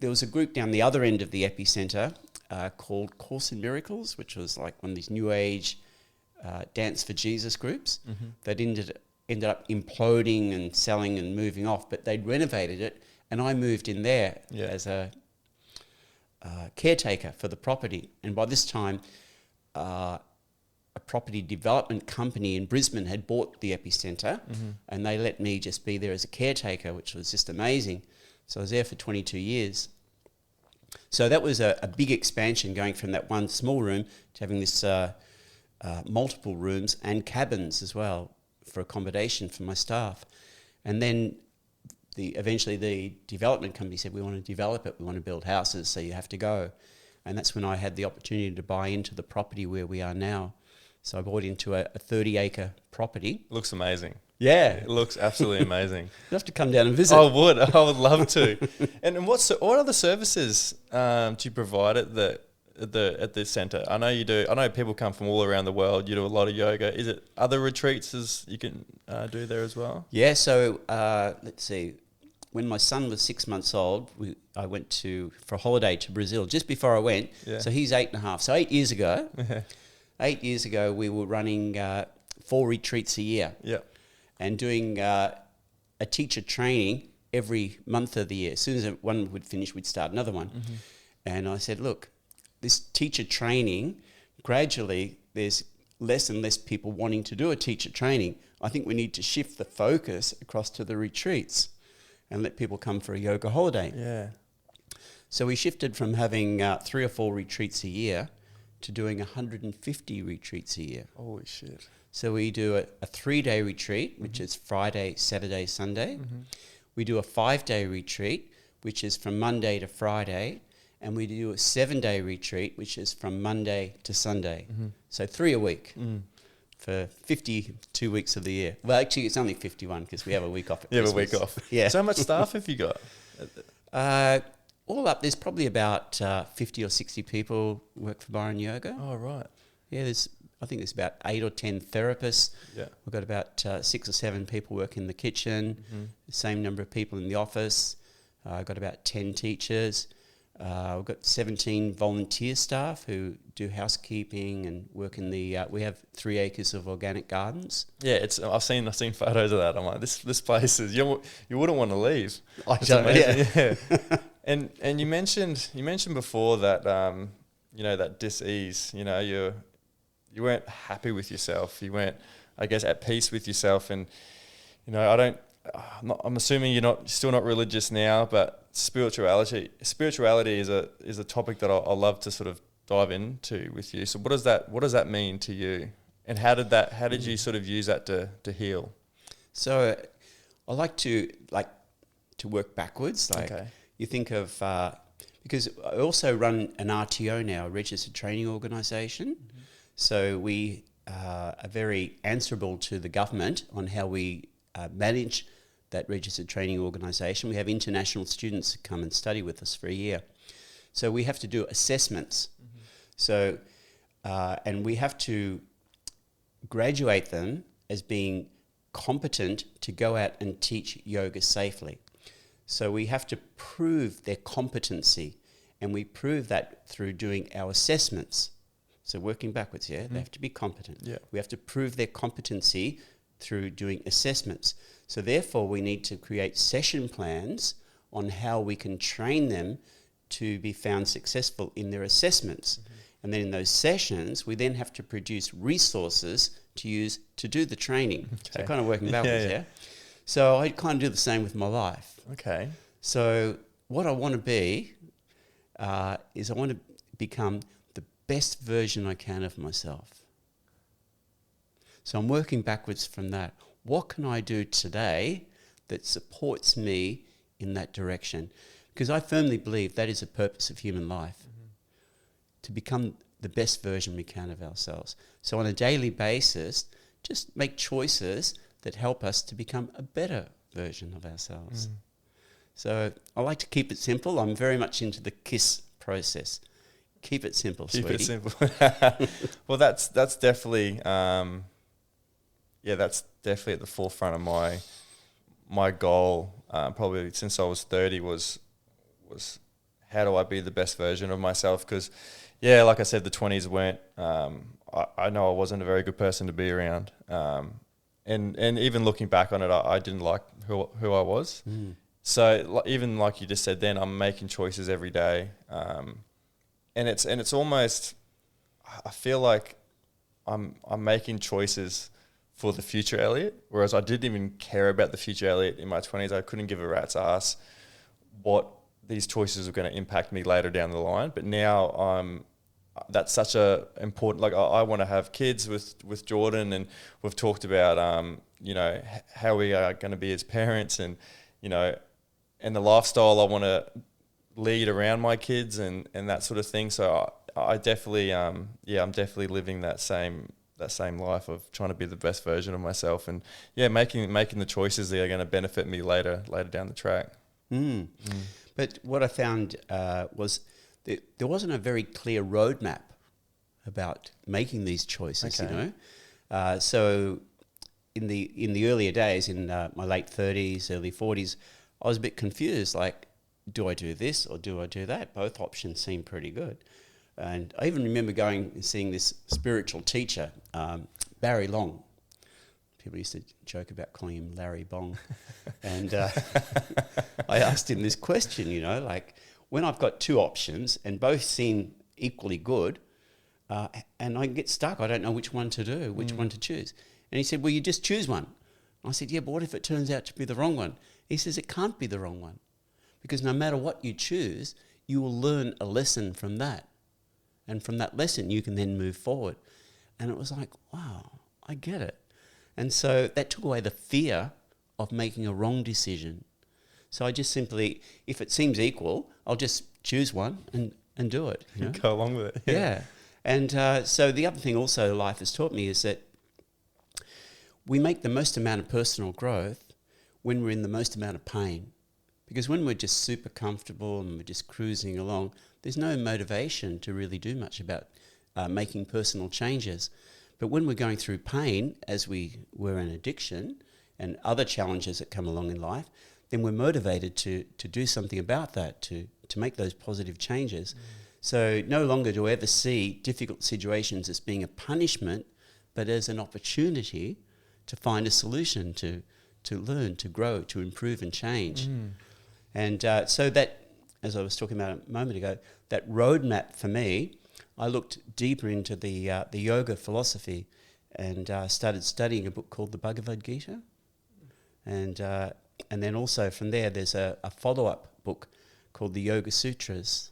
there was a group down the other end of the epicenter called Course in Miracles, which was like one of these new age Dance for Jesus groups that ended up imploding and selling and moving off, but they'd renovated it, and I moved in there as a caretaker for the property. And by this time, a property development company in Brisbane had bought the epicenter, and they let me just be there as a caretaker, which was just amazing. So I was there for 22 years. So that was a big expansion, going from that one small room to having this multiple rooms and cabins as well for accommodation for my staff. And then eventually the development company said, we want to develop it, we want to build houses, so you have to go. And that's when I had the opportunity to buy into the property where we are now. So I bought into a 30-acre property. Looks amazing. Yeah. It looks absolutely amazing. You'll have to come down and visit. I would love to. And what other services do you provide at the centre? I know you do. I know people come from all around the world. You do a lot of yoga. Is it other retreats you can do there as well? Yeah. So let's see. When my son was 6 months old, I went for a holiday to Brazil just before I went. Yeah. So he's 8.5. So 8 years ago, 8 years ago, we were running 4 retreats a year. Yeah. And doing a teacher training every month of the year. As soon as one would finish, we'd start another one. And I said, look, this teacher training, gradually there's less and less people wanting to do a teacher training. I think we need to shift the focus across to the retreats and let people come for a yoga holiday. Yeah. So we shifted from having 3 or 4 retreats a year to doing 150 retreats a year. Holy shit. So we do a 3-day retreat, which is Friday, Saturday, Sunday. We do a 5-day retreat, which is from Monday to Friday. And we do a 7-day retreat, which is from Monday to Sunday. So 3 a week for 52 weeks of the year. Well, actually, it's only 51 because we have a week off at You have a Christmas. week off. Yeah. So how much staff have you got? All up, there's probably about 50 or 60 people work for Byron Yoga. Oh, right. Yeah, I think there's about 8 or 10 therapists. Yeah. We've got about 6 or 7 people work in the kitchen, the same number of people in the office. I've got about 10 teachers. We've got 17 volunteer staff who do housekeeping and work in the. We have 3 acres of organic gardens. Yeah, I've seen photos of that. I'm like, this place is you wouldn't want to leave. It's amazing. Yeah. And you mentioned before that that dis-ease. You weren't happy with yourself. You weren't I guess, at peace with yourself. And, you know, I'm assuming you're still not religious now, but spirituality is a topic that I love to sort of dive into with you. So what does that mean to you? And how did you sort of use that to heal? So I like to work backwards. Okay. You think of, because I also run an RTO now, a registered training organisation. Mm-hmm. So we are very answerable to the government on how we manage that registered training organisation. We have international students come and study with us for a year. So we have to do assessments. Mm-hmm. So, and we have to graduate them as being competent to go out and teach yoga safely. So we have to prove their competency, and we prove that through doing our assessments. So working backwards, they have to be competent. Yeah. We have to prove their competency through doing assessments. So therefore we need to create session plans on how we can train them to be found successful in their assessments. Mm-hmm. And then in those sessions, we then have to produce resources to use to do the training. Okay. So kind of working backwards, yeah. So I kind of do the same with my life. Okay. So what I want to be is I want to become the best version I can of myself. So I'm working backwards from that. What can I do today that supports me in that direction? Because I firmly believe that is the purpose of human life, mm-hmm. to become the best version we can of ourselves. So on a daily basis, just make choices that help us to become a better version of ourselves. Mm. So I like to keep it simple. I'm very much into the KISS process. Keep it simple, Keep sweetie. it simple. Well, that's definitely, that's definitely at the forefront of my goal. Probably since I was 30 was how do I be the best version of myself? Because, like I said, the 20s weren't. I know I wasn't a very good person to be around. And even looking back on it, I didn't like who I was. Mm. So even like you just said then, I'm making choices every day. And it's almost, I feel like I'm making choices for the future Elliot, whereas I didn't even care about the future Elliot in my 20s. I couldn't give a rat's ass what these choices are going to impact me later down the line. But now that's such a important, like I want to have kids with Jordan, and we've talked about, how we are going to be as parents, and, and the lifestyle I want to lead around my kids and that sort of thing. So I definitely, I'm definitely living that same life of trying to be the best version of myself, and making the choices that are going to benefit me later down the track. Mm. Mm. But what I found was there wasn't a very clear roadmap about making these choices. Okay. So in the earlier days, in my late 30s, early 40s, I was a bit confused. Like, do I do this or do I do that? Both options seem pretty good. And I even remember going and seeing this spiritual teacher, Barry Long. People used to joke about calling him Larry Bong. And I asked him this question, like, when I've got two options and both seem equally good, and I get stuck, I don't know which one to do, which one to choose. And he said, well, you just choose one. I said, yeah, but what if it turns out to be the wrong one? He says, it can't be the wrong one, because no matter what you choose, you will learn a lesson from that. And from that lesson, you can then move forward. And it was like, wow, I get it. And so that took away the fear of making a wrong decision. So I just simply, if it seems equal, I'll just choose one and do it. Go along with it. Yeah. And so the other thing also life has taught me is that we make the most amount of personal growth when we're in the most amount of pain. Because when we're just super comfortable and we're just cruising along, there's no motivation to really do much about making personal changes. But when we're going through pain, as we were in addiction and other challenges that come along in life, then we're motivated to do something about that, to make those positive changes. Mm. So no longer do I ever see difficult situations as being a punishment, but as an opportunity to find a solution, to learn, to grow, to improve and change. Mm. And so that, as I was talking about a moment ago, that roadmap for me, I looked deeper into the yoga philosophy, and started studying a book called the Bhagavad Gita. And then also from there, there's a follow-up book called the Yoga Sutras.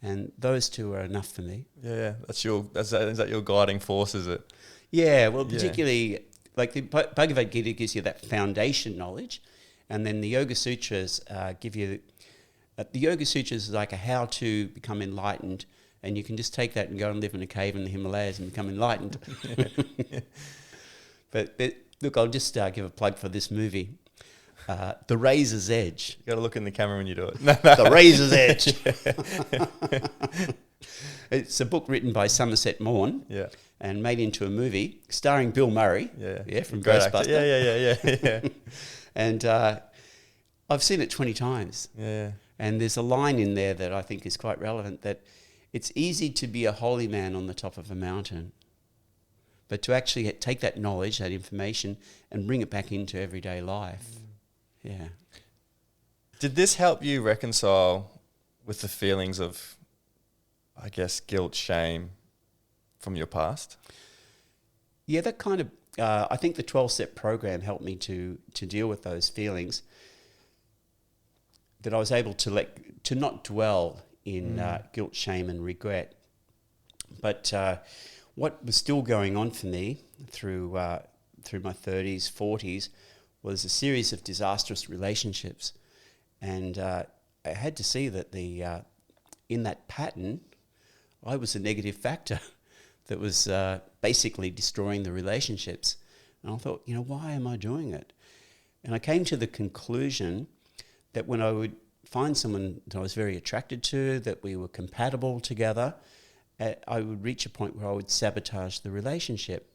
And those two are enough for me. Yeah, is that your guiding force, is it? Yeah, well, particularly, like the Bhagavad Gita gives you that foundation knowledge, and then the Yoga Sutras give you... the Yoga Sutras is like a how to become enlightened, and you can just take that and go and live in a cave in the Himalayas and become enlightened. But look, I'll just give a plug for this movie. The Razor's Edge. You got to look in the camera when you do it. The Razor's Edge. It's a book written by Somerset Maugham, and made into a movie starring Bill Murray, from Ghostbusters. Yeah. And I've seen it 20 times. Yeah. And there's a line in there that I think is quite relevant, that it's easy to be a holy man on the top of a mountain, but to actually take that knowledge, that information, and bring it back into everyday life. Yeah. Did this help you reconcile with the feelings of, I guess, guilt, shame from your past? Yeah, that kind of... I think the 12-step program helped me to deal with those feelings, that I was able to not dwell in guilt, shame and regret. But what was still going on for me through my 30s, 40s, was a series of disastrous relationships. And I had to see that in that pattern, I was a negative factor that was basically destroying the relationships. And I thought, why am I doing it? And I came to the conclusion that when I would find someone that I was very attracted to, that we were compatible together, I would reach a point where I would sabotage the relationship.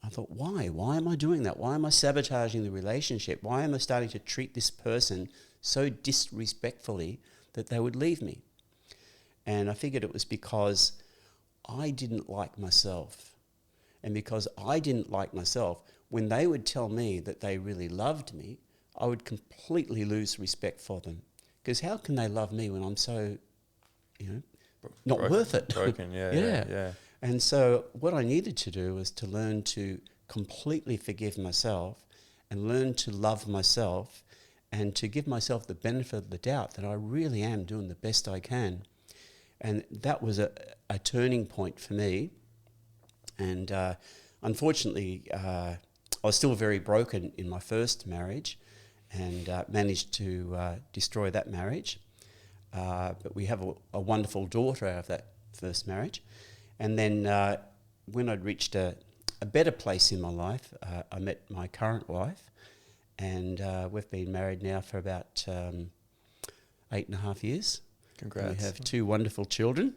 I thought, why? Why am I doing that? Why am I sabotaging the relationship? Why am I starting to treat this person so disrespectfully that they would leave me? And I figured it was because I didn't like myself. And because I didn't like myself, when they would tell me that they really loved me, I would completely lose respect for them. Because how can they love me when I'm so, not worth it? Broken, yeah. And so what I needed to do was to learn to completely forgive myself and learn to love myself and to give myself the benefit of the doubt that I really am doing the best I can. And that was a turning point for me. And unfortunately, I was still very broken in my first marriage and managed to destroy that marriage. But we have a wonderful daughter out of that first marriage. And then when I'd reached a better place in my life, I met my current wife, and we've been married now for about 8.5 years. Congrats. We have 2 wonderful children.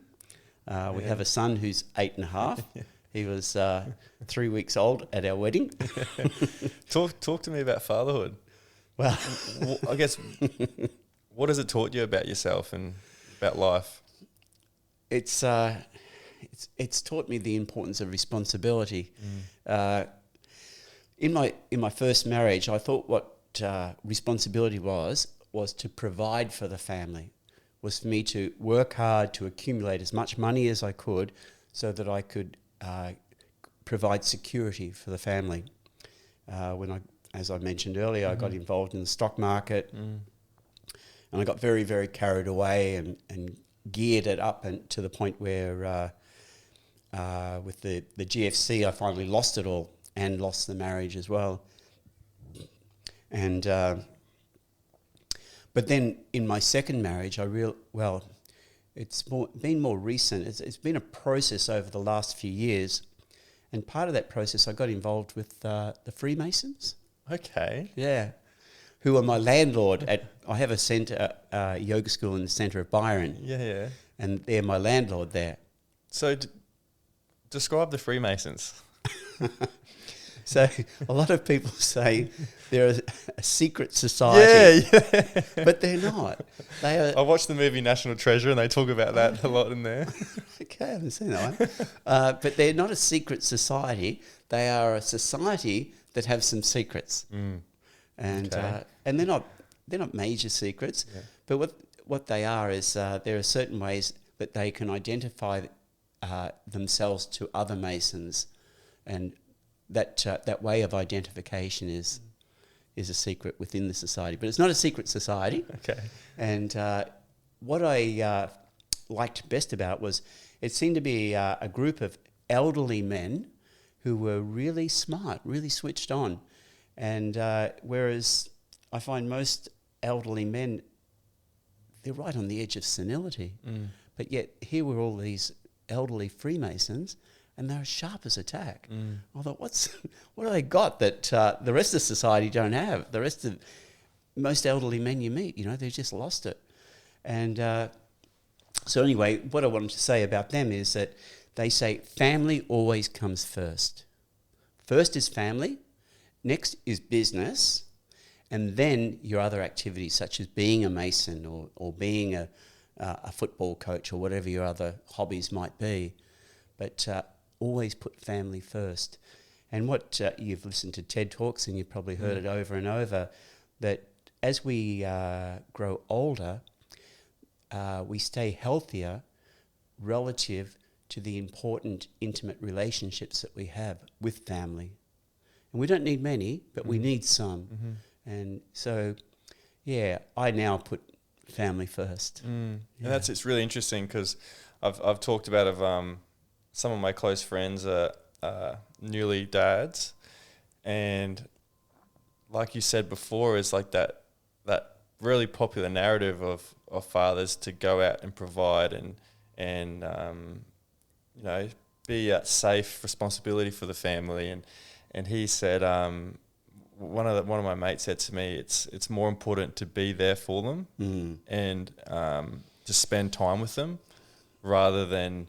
We have a son who's 8.5. He was 3 weeks old at our wedding. Talk to me about fatherhood. Well, I guess, what has it taught you about yourself and about life? It's taught me the importance of responsibility. In my first marriage, I thought what responsibility was to provide for the family, was for me to work hard to accumulate as much money as I could so that I could provide security for the family. As I mentioned earlier, I got involved in the stock market, and I got very, very carried away and geared it up and to the point where with the GFC, I finally lost it all and lost the marriage as well. And but then in my second marriage, it's been more recent. It's been a process over the last few years, and part of that process, I got involved with the Freemasons. Okay. Yeah, who are my landlord I have a centre, yoga school in the centre of Byron. Yeah. And they're my landlord there. So describe the Freemasons. So a lot of people say they're a secret society. Yeah. But they're not. They are. I watched the movie National Treasure and they talk about that a lot in there. Okay, I haven't seen that one. But they're not a secret society. They are a society that have some secrets. And Okay. and they're not major secrets. Yeah. But what they are is there are certain ways that they can identify themselves to other Masons, and that way of identification is a secret within the society, but it's not a secret society. Okay. And what I liked best about it was it seemed to be a group of elderly men who were really smart, really switched on. And whereas I find most elderly men, they're right on the edge of senility. But yet here were all these elderly Freemasons, and they're as sharp as a tack. I thought, what have they got that the rest of society don't have? The rest of most elderly men you meet, they've just lost it. And so anyway, what I wanted to say about them is that they say family always comes first. First is family, next is business, and then your other activities such as being a mason or being a football coach or whatever your other hobbies might be. But always put family first. And what you've listened to TED Talks and you've probably heard it over and over, that as we grow older, we stay healthier relative to the important intimate relationships that we have with family. And we don't need many, but we need some. And so, I now put family first. And it's really interesting because I've talked about some of my close friends are newly dads, and like you said before, is like that really popular narrative of fathers to go out and provide and be a safe responsibility for the family. And he said, one of my mates said to me, it's more important to be there for them and to spend time with them rather than,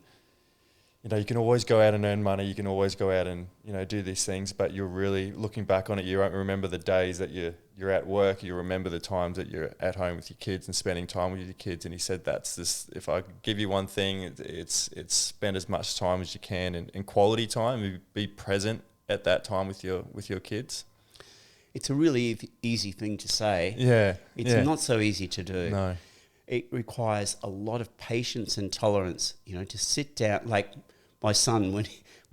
you can always go out and earn money, you can always go out and, do these things, but you're really looking back on it, you won't remember the days that you're at work, you remember the times that you're at home with your kids and spending time with your kids. And he said that's this, if I could give you one thing, it's spend as much time as you can and quality time, be present at that time with your kids. It's a really easy thing to say. Yeah. It's not so easy to do. No. It requires a lot of patience and tolerance, to sit down. Like my son, when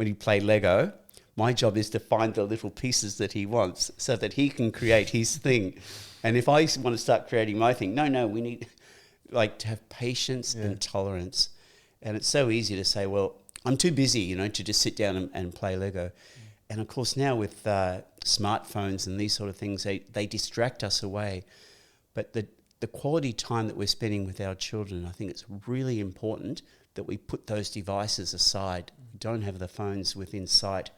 he played Lego, my job is to find the little pieces that he wants so that he can create his thing. And if I want to start creating my thing, no, we need to have patience and tolerance. And it's so easy to say, well, I'm too busy, to just sit down and play Lego. And of course now with smartphones and these sort of things, they distract us away. But the quality time that we're spending with our children, I think it's really important that we put those devices aside, don't have the phones within sight,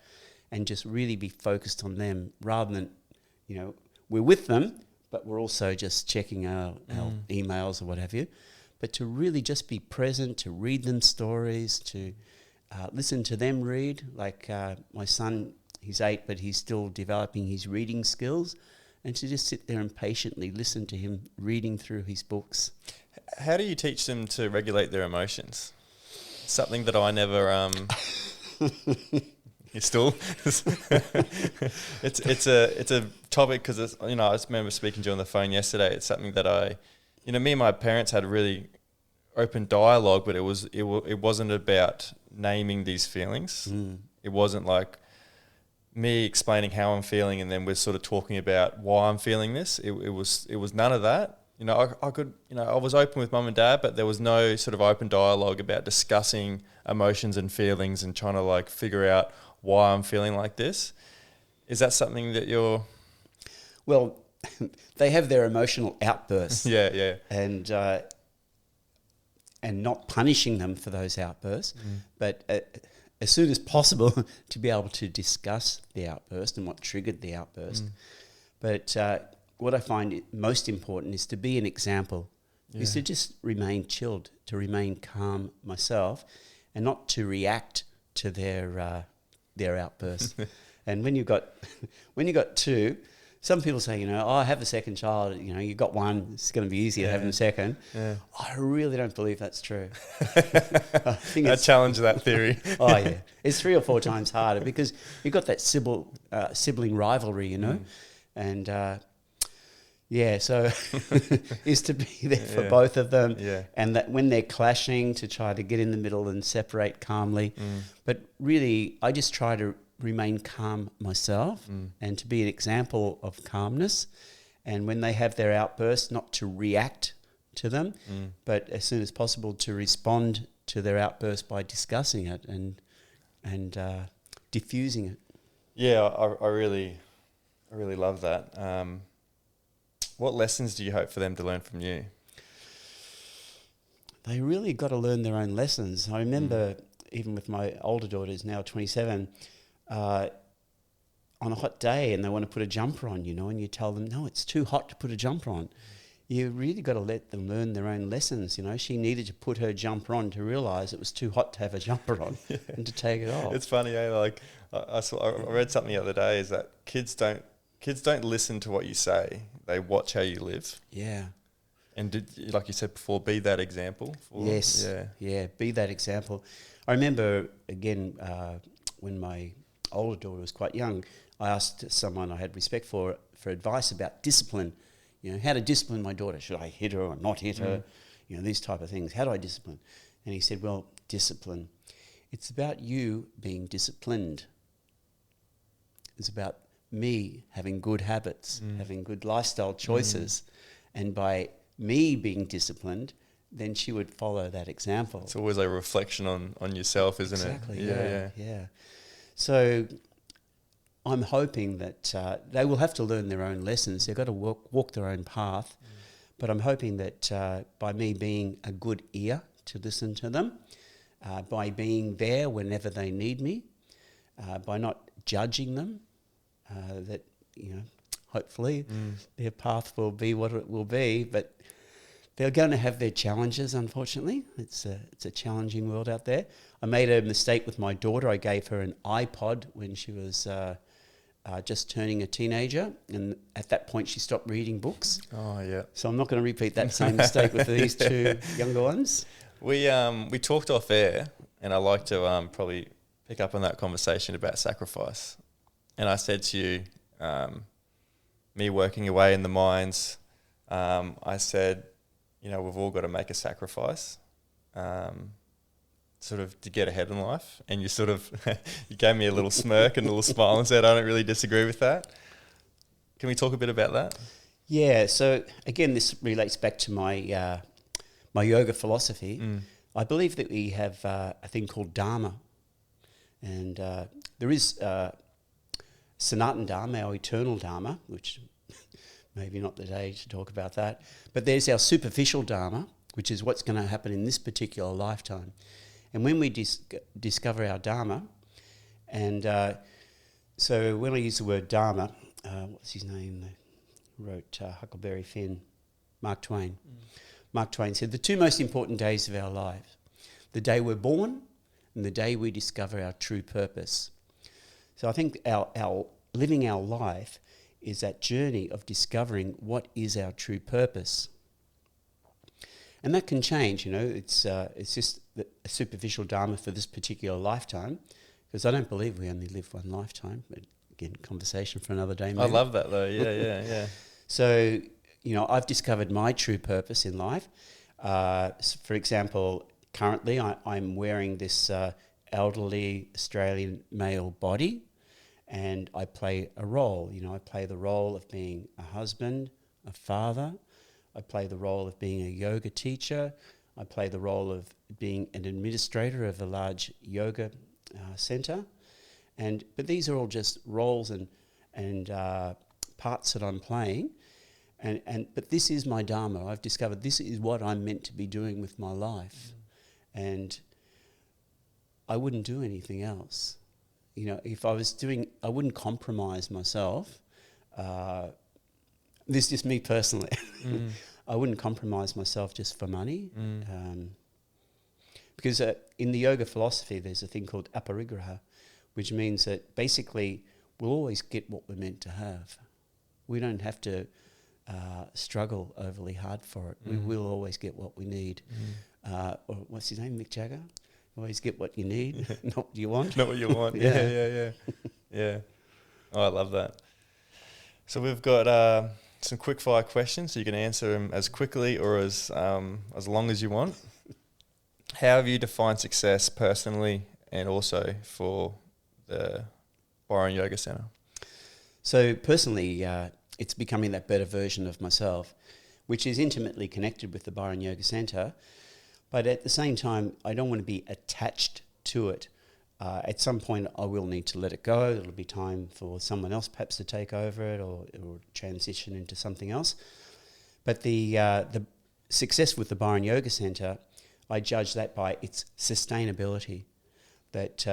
and just really be focused on them rather than, we're with them, but we're also just checking our emails or what have you. But to really just be present, to read them stories, to listen to them read. Like my son, he's 8, but he's still developing his reading skills, and to just sit there and patiently listen to him reading through his books. How do you teach them to regulate their emotions? Something that I never... You still? It's a topic because I just remember speaking to you on the phone yesterday. It's something that me and my parents had a really open dialogue, but it wasn't about naming these feelings. It wasn't like me explaining how I'm feeling and then we're sort of talking about why I'm feeling this. It was none of that. I was open with mum and dad, but there was no sort of open dialogue about discussing emotions and feelings and trying to figure out why I'm feeling like this. Is that something that you're... Well, they have their emotional outbursts. Yeah. And not punishing them for those outbursts, but as soon as possible to be able to discuss the outburst and what triggered the outburst. But what I find most important is to be an example, is to just remain chilled, to remain calm myself, and not to react to their outbursts. And when you've got two, some people say, I have a second child, you've got one, it's going to be easier having a second. Yeah. I really don't believe that's true. I challenge that theory. Oh, yeah. It's 3 or 4 times harder because you've got that sibling rivalry, and so is to be there for both of them, and that when they're clashing to try to get in the middle and separate calmly. But really, I just try to remain calm myself and to be an example of calmness. And when they have their outbursts, not to react to them, but as soon as possible to respond to their outburst by discussing it and diffusing it. Yeah, I really love that. What lessons do you hope for them to learn from you? They really got to learn their own lessons. I remember, even with my older daughter, who's now 27, on a hot day and they want to put a jumper on, and you tell them, no, it's too hot to put a jumper on. You really got to let them learn their own lessons. She needed to put her jumper on to realise it was too hot to have a jumper on and to take it off. It's funny, like I read something the other day, is that kids don't listen to what you say; they watch how you live. Yeah. And like you said before, be that example. Yes. Yeah. Be that example. I remember again when my older daughter was quite young, I asked someone I had respect for advice about discipline. How to discipline my daughter. Should I hit her or not hit her? These type of things. How do I discipline? And he said, well, discipline. It's about you being disciplined. It's about me having good habits, having good lifestyle choices. And by me being disciplined, then she would follow that example. It's always a reflection on yourself, isn't it? Exactly, yeah. So I'm hoping that they will have to learn their own lessons. They've got to walk their own path. But I'm hoping that by me being a good ear to listen to them, by being there whenever they need me, by not judging them, that, hopefully their path will be what it will be. But they're going to have their challenges, unfortunately. It's a challenging world out there. I made a mistake with my daughter. I gave her an iPod when she was just turning a teenager, and at that point she stopped reading books. Oh, yeah. So I'm not going to repeat that same mistake with these two younger ones. We talked off air, and I like to probably pick up on that conversation about sacrifice. And I said to you, me working away in the mines, I said, we've all got to make a sacrifice, sort of to get ahead in life. And you sort of, you gave me a little smirk and a little smile and said, I don't really disagree with that. Can we talk a bit about that? Yeah. So again, this relates back to my my yoga philosophy. I believe that we have a thing called Dharma, and there is Sanatan Dharma, our eternal Dharma, which maybe not the day to talk about that. But there's our superficial Dharma, which is what's going to happen in this particular lifetime. And when we discover our Dharma, and so when I use the word Dharma, what's his name? Who wrote Huckleberry Finn? Mark Twain. Mark Twain said, the two most important days of our lives, the day we're born and the day we discover our true purpose. So I think our living our life is that journey of discovering what is our true purpose. And that can change, it's just a superficial Dharma for this particular lifetime, because I don't believe we only live one lifetime. But again, conversation for another day, maybe. I love that though, yeah. So, I've discovered my true purpose in life. For example, currently I'm wearing this elderly Australian male body, and I play a role. I play the role of being a husband, a father. I play the role of being a yoga teacher. I play the role of being an administrator of a large yoga centre. But these are all just roles and parts that I'm playing. But this is my Dharma. I've discovered this is what I'm meant to be doing with my life. And I wouldn't do anything else. If I was doing, I wouldn't compromise myself. This is just me personally. I wouldn't compromise myself just for money. Because in the yoga philosophy, there's a thing called aparigraha, which means that basically we'll always get what we're meant to have. We don't have to struggle overly hard for it. We will always get what we need. Or what's his name, Mick Jagger? Always get what you need, not what you want. Not what you want. Yeah. Oh, I love that. So we've got some quick fire questions, so you can answer them as quickly or as long as you want. How have you defined success personally and also for the Byron Yoga Centre? So personally, it's becoming that better version of myself, which is intimately connected with the Byron Yoga Centre. But at the same time, I don't want to be attached to it. At some point, I will need to let it go. It'll be time for someone else perhaps to take over it or transition into something else. But the success with the Byron Yoga Centre, I judge that by its sustainability, that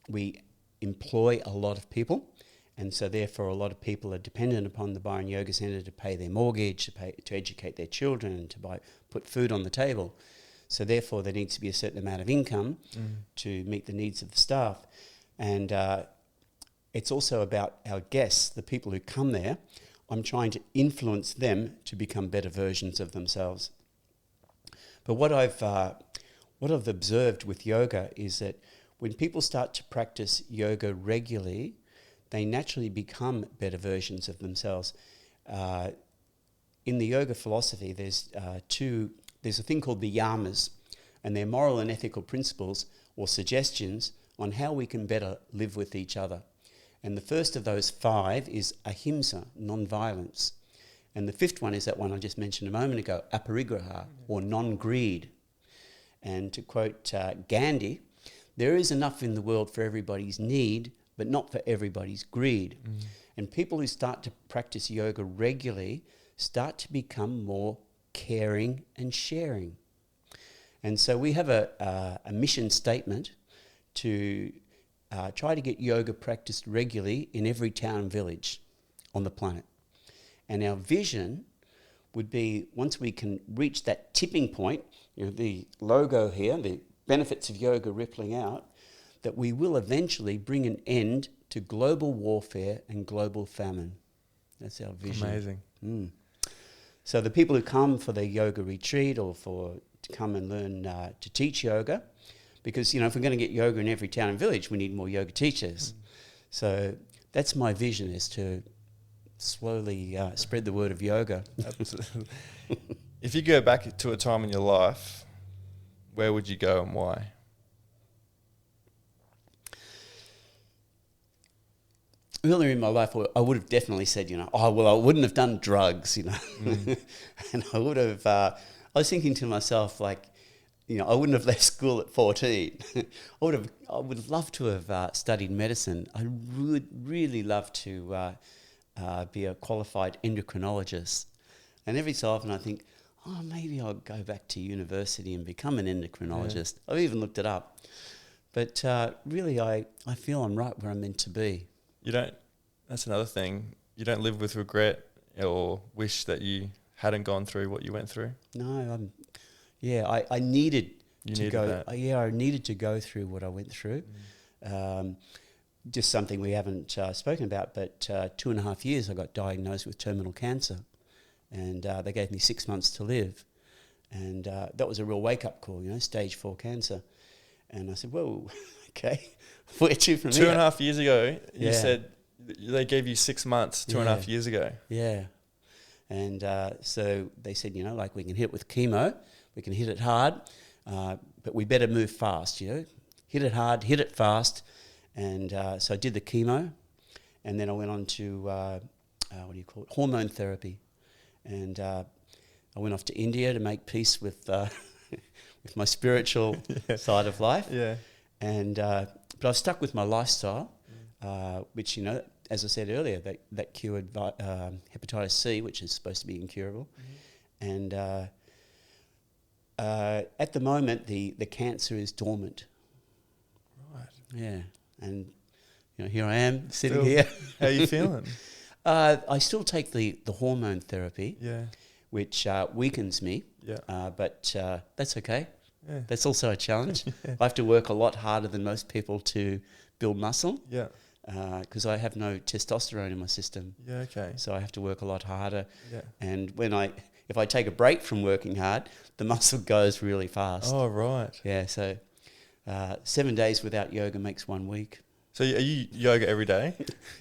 we employ a lot of people, and so therefore a lot of people are dependent upon the Byron Yoga Centre to pay their mortgage, to educate their children, to put food on the table. So therefore there needs to be a certain amount of income to meet the needs of the staff. And it's also about our guests, the people who come there. I'm trying to influence them to become better versions of themselves. But what I've observed with yoga is that when people start to practice yoga regularly, they naturally become better versions of themselves. In the yoga philosophy, there's a thing called the yamas, and they're moral and ethical principles or suggestions on how we can better live with each other. And the first of those 5 is ahimsa, non-violence. And the 5th one is that one I just mentioned a moment ago, aparigraha, or non-greed. And to quote Gandhi, there is enough in the world for everybody's need, but not for everybody's greed. And people who start to practice yoga regularly start to become more caring and sharing. And so we have a mission statement to try to get yoga practiced regularly in every town and village on the planet. And our vision would be, once we can reach that tipping point, the logo here, the benefits of yoga rippling out, that we will eventually bring an end to global warfare and global famine. That's our vision. Amazing. So the people who come for their yoga retreat or to come and learn to teach yoga, because if we're going to get yoga in every town and village, we need more yoga teachers. So that's my vision, is to slowly spread the word of yoga. Absolutely. If you go back to a time in your life, where would you go and why? Earlier in my life, I would have definitely said, I wouldn't have done drugs, and I would have, I was thinking to myself, I wouldn't have left school at 14. I would love to have studied medicine. I would really love to be a qualified endocrinologist. And every so often I think, maybe I'll go back to university and become an endocrinologist. Yeah. I've even looked it up. But really, I feel I'm right where I'm meant to be. That's another thing, you don't live with regret or wish that you hadn't gone through what you went through? No, I needed to go. That. I needed to go through what I went through. Just something we haven't spoken about, but 2.5 years I got diagnosed with terminal cancer, and they gave me 6 months to live. And that was a real wake-up call, stage 4 cancer. And I said, whoa, okay, where to from here? 2.5 years ago, you said they gave you 6 months, 2.5 years ago. Yeah. And so they said, we can hit it with chemo, we can hit it hard, but we better move fast, hit it hard, hit it fast. And so I did the chemo, and then I went on to, hormone therapy. And I went off to India to make peace with with my spiritual side of life. Yeah. And but I've stuck with my lifestyle, which, as I said earlier, that cured hepatitis C, which is supposed to be incurable. And at the moment, the cancer is dormant. Right. Yeah. And, here I am sitting here. How are you feeling? I still take the hormone therapy, which weakens me. Yeah. But that's okay. Yeah. That's also a challenge. I have to work a lot harder than most people to build muscle. Yeah. Because I have no testosterone in my system. Yeah, okay. So I have to work a lot harder. Yeah. And if I take a break from working hard, the muscle goes really fast. Oh, right. Yeah, so 7 days without yoga makes 1 week. So are you yoga every day?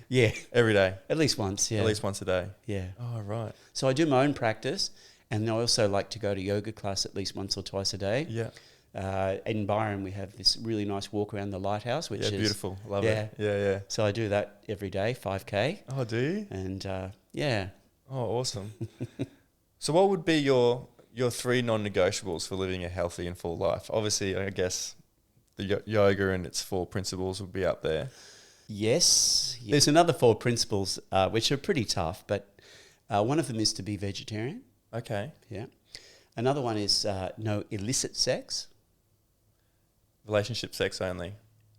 Yeah. Every day? At least once, yeah. At least once a day? Yeah. Oh, right. So I do my own practice, and I also like to go to yoga class at least once or twice a day. Yeah. In Byron, we have this really nice walk around the lighthouse, which is beautiful. Love yeah. it. Yeah. So I do that every day, 5K. Oh, do you? And yeah. Oh, awesome. So what would be your 3 non-negotiables for living a healthy and full life? Obviously, I guess the yoga and its 4 principles would be up there. Yes. There's another 4 principles which are pretty tough, but one of them is to be vegetarian. Okay. Yeah. Another one is no illicit sex. Relationship sex only.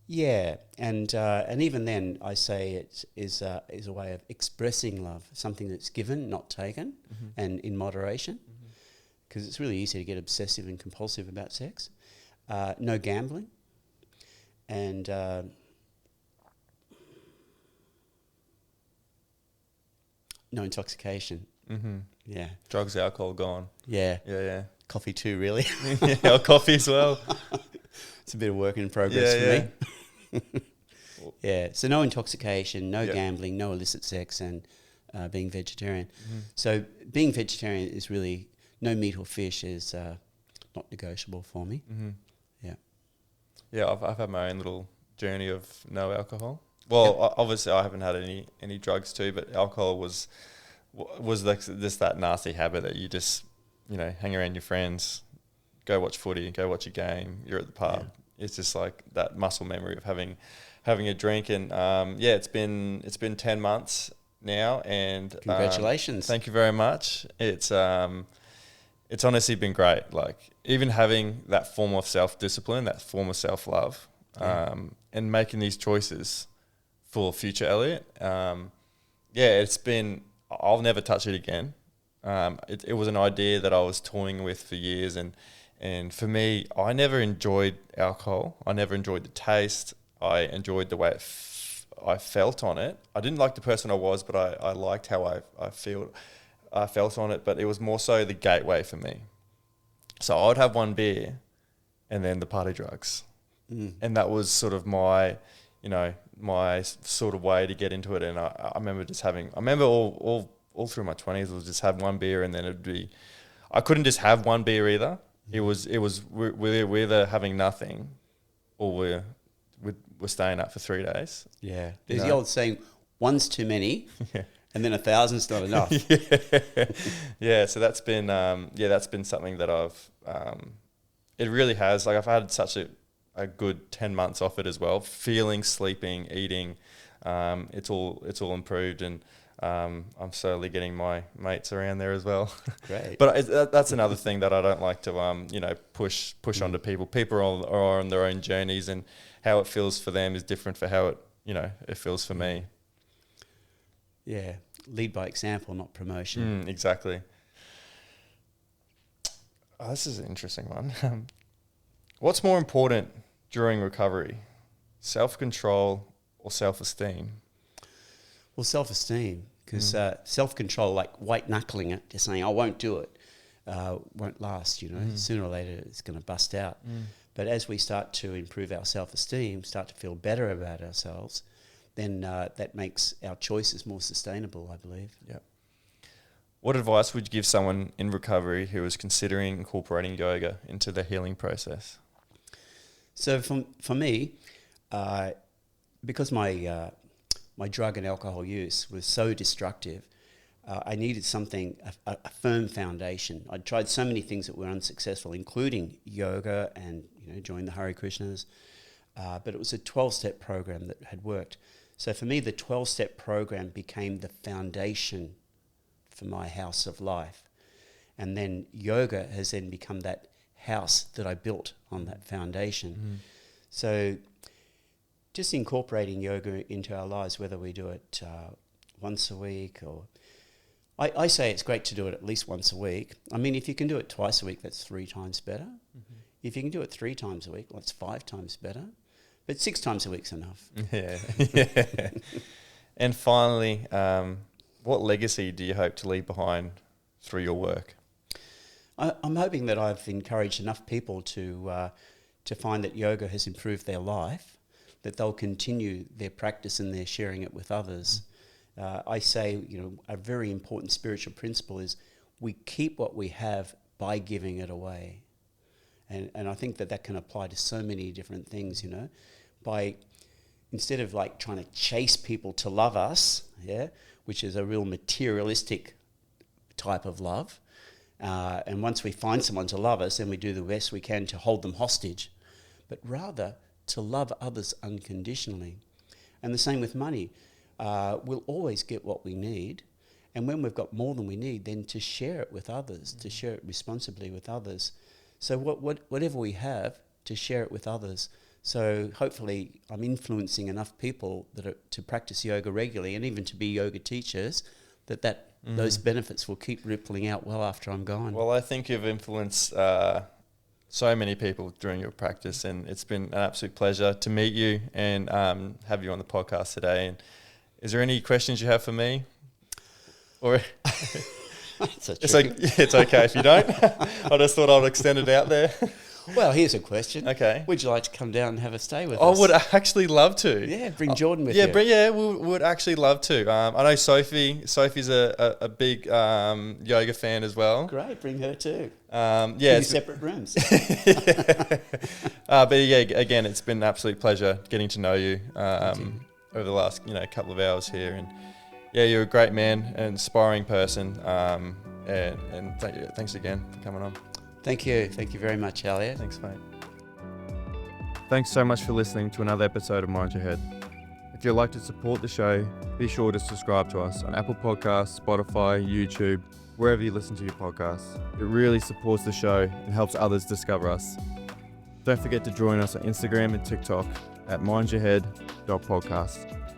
Yeah, and even then, I say it is a way of expressing love, something that's given, not taken, and in moderation, because it's really easy to get obsessive and compulsive about sex. No gambling, and no intoxication. Mm-hmm. Yeah. Drugs, alcohol, gone. Yeah. Yeah. Coffee too, really. Yeah, or coffee as well. It's a bit of work in progress for me. Yeah, so no intoxication, no gambling, no illicit sex, and being vegetarian. So being vegetarian is really, no meat or fish is not negotiable for me. Yeah. Yeah, I've had my own little journey of no alcohol. Well, obviously I haven't had any drugs too, but alcohol was like just that nasty habit that you just, hang around your friends, go watch footy, go watch a game, you're at the pub. Yeah. It's just like that muscle memory of having a drink. And it's been 10 months now, and congratulations. Thank you very much. It's honestly been great. Like, even having that form of self-discipline, that form of self-love, and making these choices for future Elliot. It's been, I'll never touch it again. It was an idea that I was toying with for years, and for me, I never enjoyed alcohol. I never enjoyed the taste. I enjoyed the way I felt on it. I didn't like the person I was, but I liked how I felt on it. But it was more so the gateway for me. So I would have one beer, and then the party drugs, and that was sort of my sort of way to get into it. And I remember all through my 20s, was just have one beer, and then it'd be, I couldn't just have one beer either. It was we're either having nothing, or we're staying up for 3 days. Yeah, there's the old saying, one's too many, and then 1,000's not enough. Yeah. So that's been something that I've it really has. Like, I've had such a good 10 months off it as well. Feeling, sleeping, eating, it's all improved, and I'm slowly getting my mates around there as well. Great. But that's another thing that I don't like to push onto people. People are on their own journeys, and how it feels for them is different for how it feels for me. Yeah, lead by example, not promotion. Exactly. Oh, this is an interesting one. What's more important during recovery, self-control or self-esteem? Well, self-esteem, because self-control, like white-knuckling it, just saying, I won't do it, won't last, Sooner or later it's going to bust out. But as we start to improve our self-esteem, start to feel better about ourselves, then that makes our choices more sustainable, I believe. Yep. What advice would you give someone in recovery who is considering incorporating yoga into their healing process? So for me, because my drug and alcohol use was so destructive, I needed something, a firm foundation. I'd tried so many things that were unsuccessful, including yoga and joined the Hare Krishnas, but it was a 12-step program that had worked. So for me, the 12-step program became the foundation for my house of life. And then yoga has then become that house that I built on that foundation. So just incorporating yoga into our lives, whether we do it once a week, or I say it's great to do it at least once a week. I mean, if you can do it twice a week, that's 3 times better. If you can do it 3 times a week, well, it's 5 times better. But 6 times a week's enough. Yeah. And finally, what legacy do you hope to leave behind through your work? I'm hoping that I've encouraged enough people to find that yoga has improved their life, that they'll continue their practice and they're sharing it with others. I say, a very important spiritual principle is we keep what we have by giving it away. And I think that can apply to so many different things, you know, by instead of like trying to chase people to love us, which is a real materialistic type of love. And once we find someone to love us, then we do the best we can to hold them hostage, but rather to love others unconditionally. And the same with money. We'll always get what we need. And when we've got more than we need, then to share it with others, to share it responsibly with others. So whatever we have, to share it with others. So hopefully I'm influencing enough people to practice yoga regularly and even to be yoga teachers, that those benefits will keep rippling out well after I'm gone. Well, I think you've influenced so many people during your practice, and it's been an absolute pleasure to meet you and have you on the podcast today. And is there any questions you have for me? Or it's okay if you don't. I just thought I'd extend it out there. Well, here's a question. Okay. Would you like to come down and have a stay with us? I would actually love to. Yeah, bring Jordan with you. We would actually love to. I know Sophie's a big yoga fan as well. Great, bring her too. In separate rooms. But yeah, again, it's been an absolute pleasure getting to know you over the last couple of hours here, and yeah, you're a great man, an inspiring person, and thanks again for coming on. Thank you very much, Elliot. Thanks, mate. Thanks so much for listening to another episode of Mind Your Head. If you'd like to support the show, be sure to subscribe to us on Apple Podcasts, Spotify, YouTube, wherever you listen to your podcasts. It really supports the show and helps others discover us. Don't forget to join us on Instagram and TikTok at mindyourhead.podcast.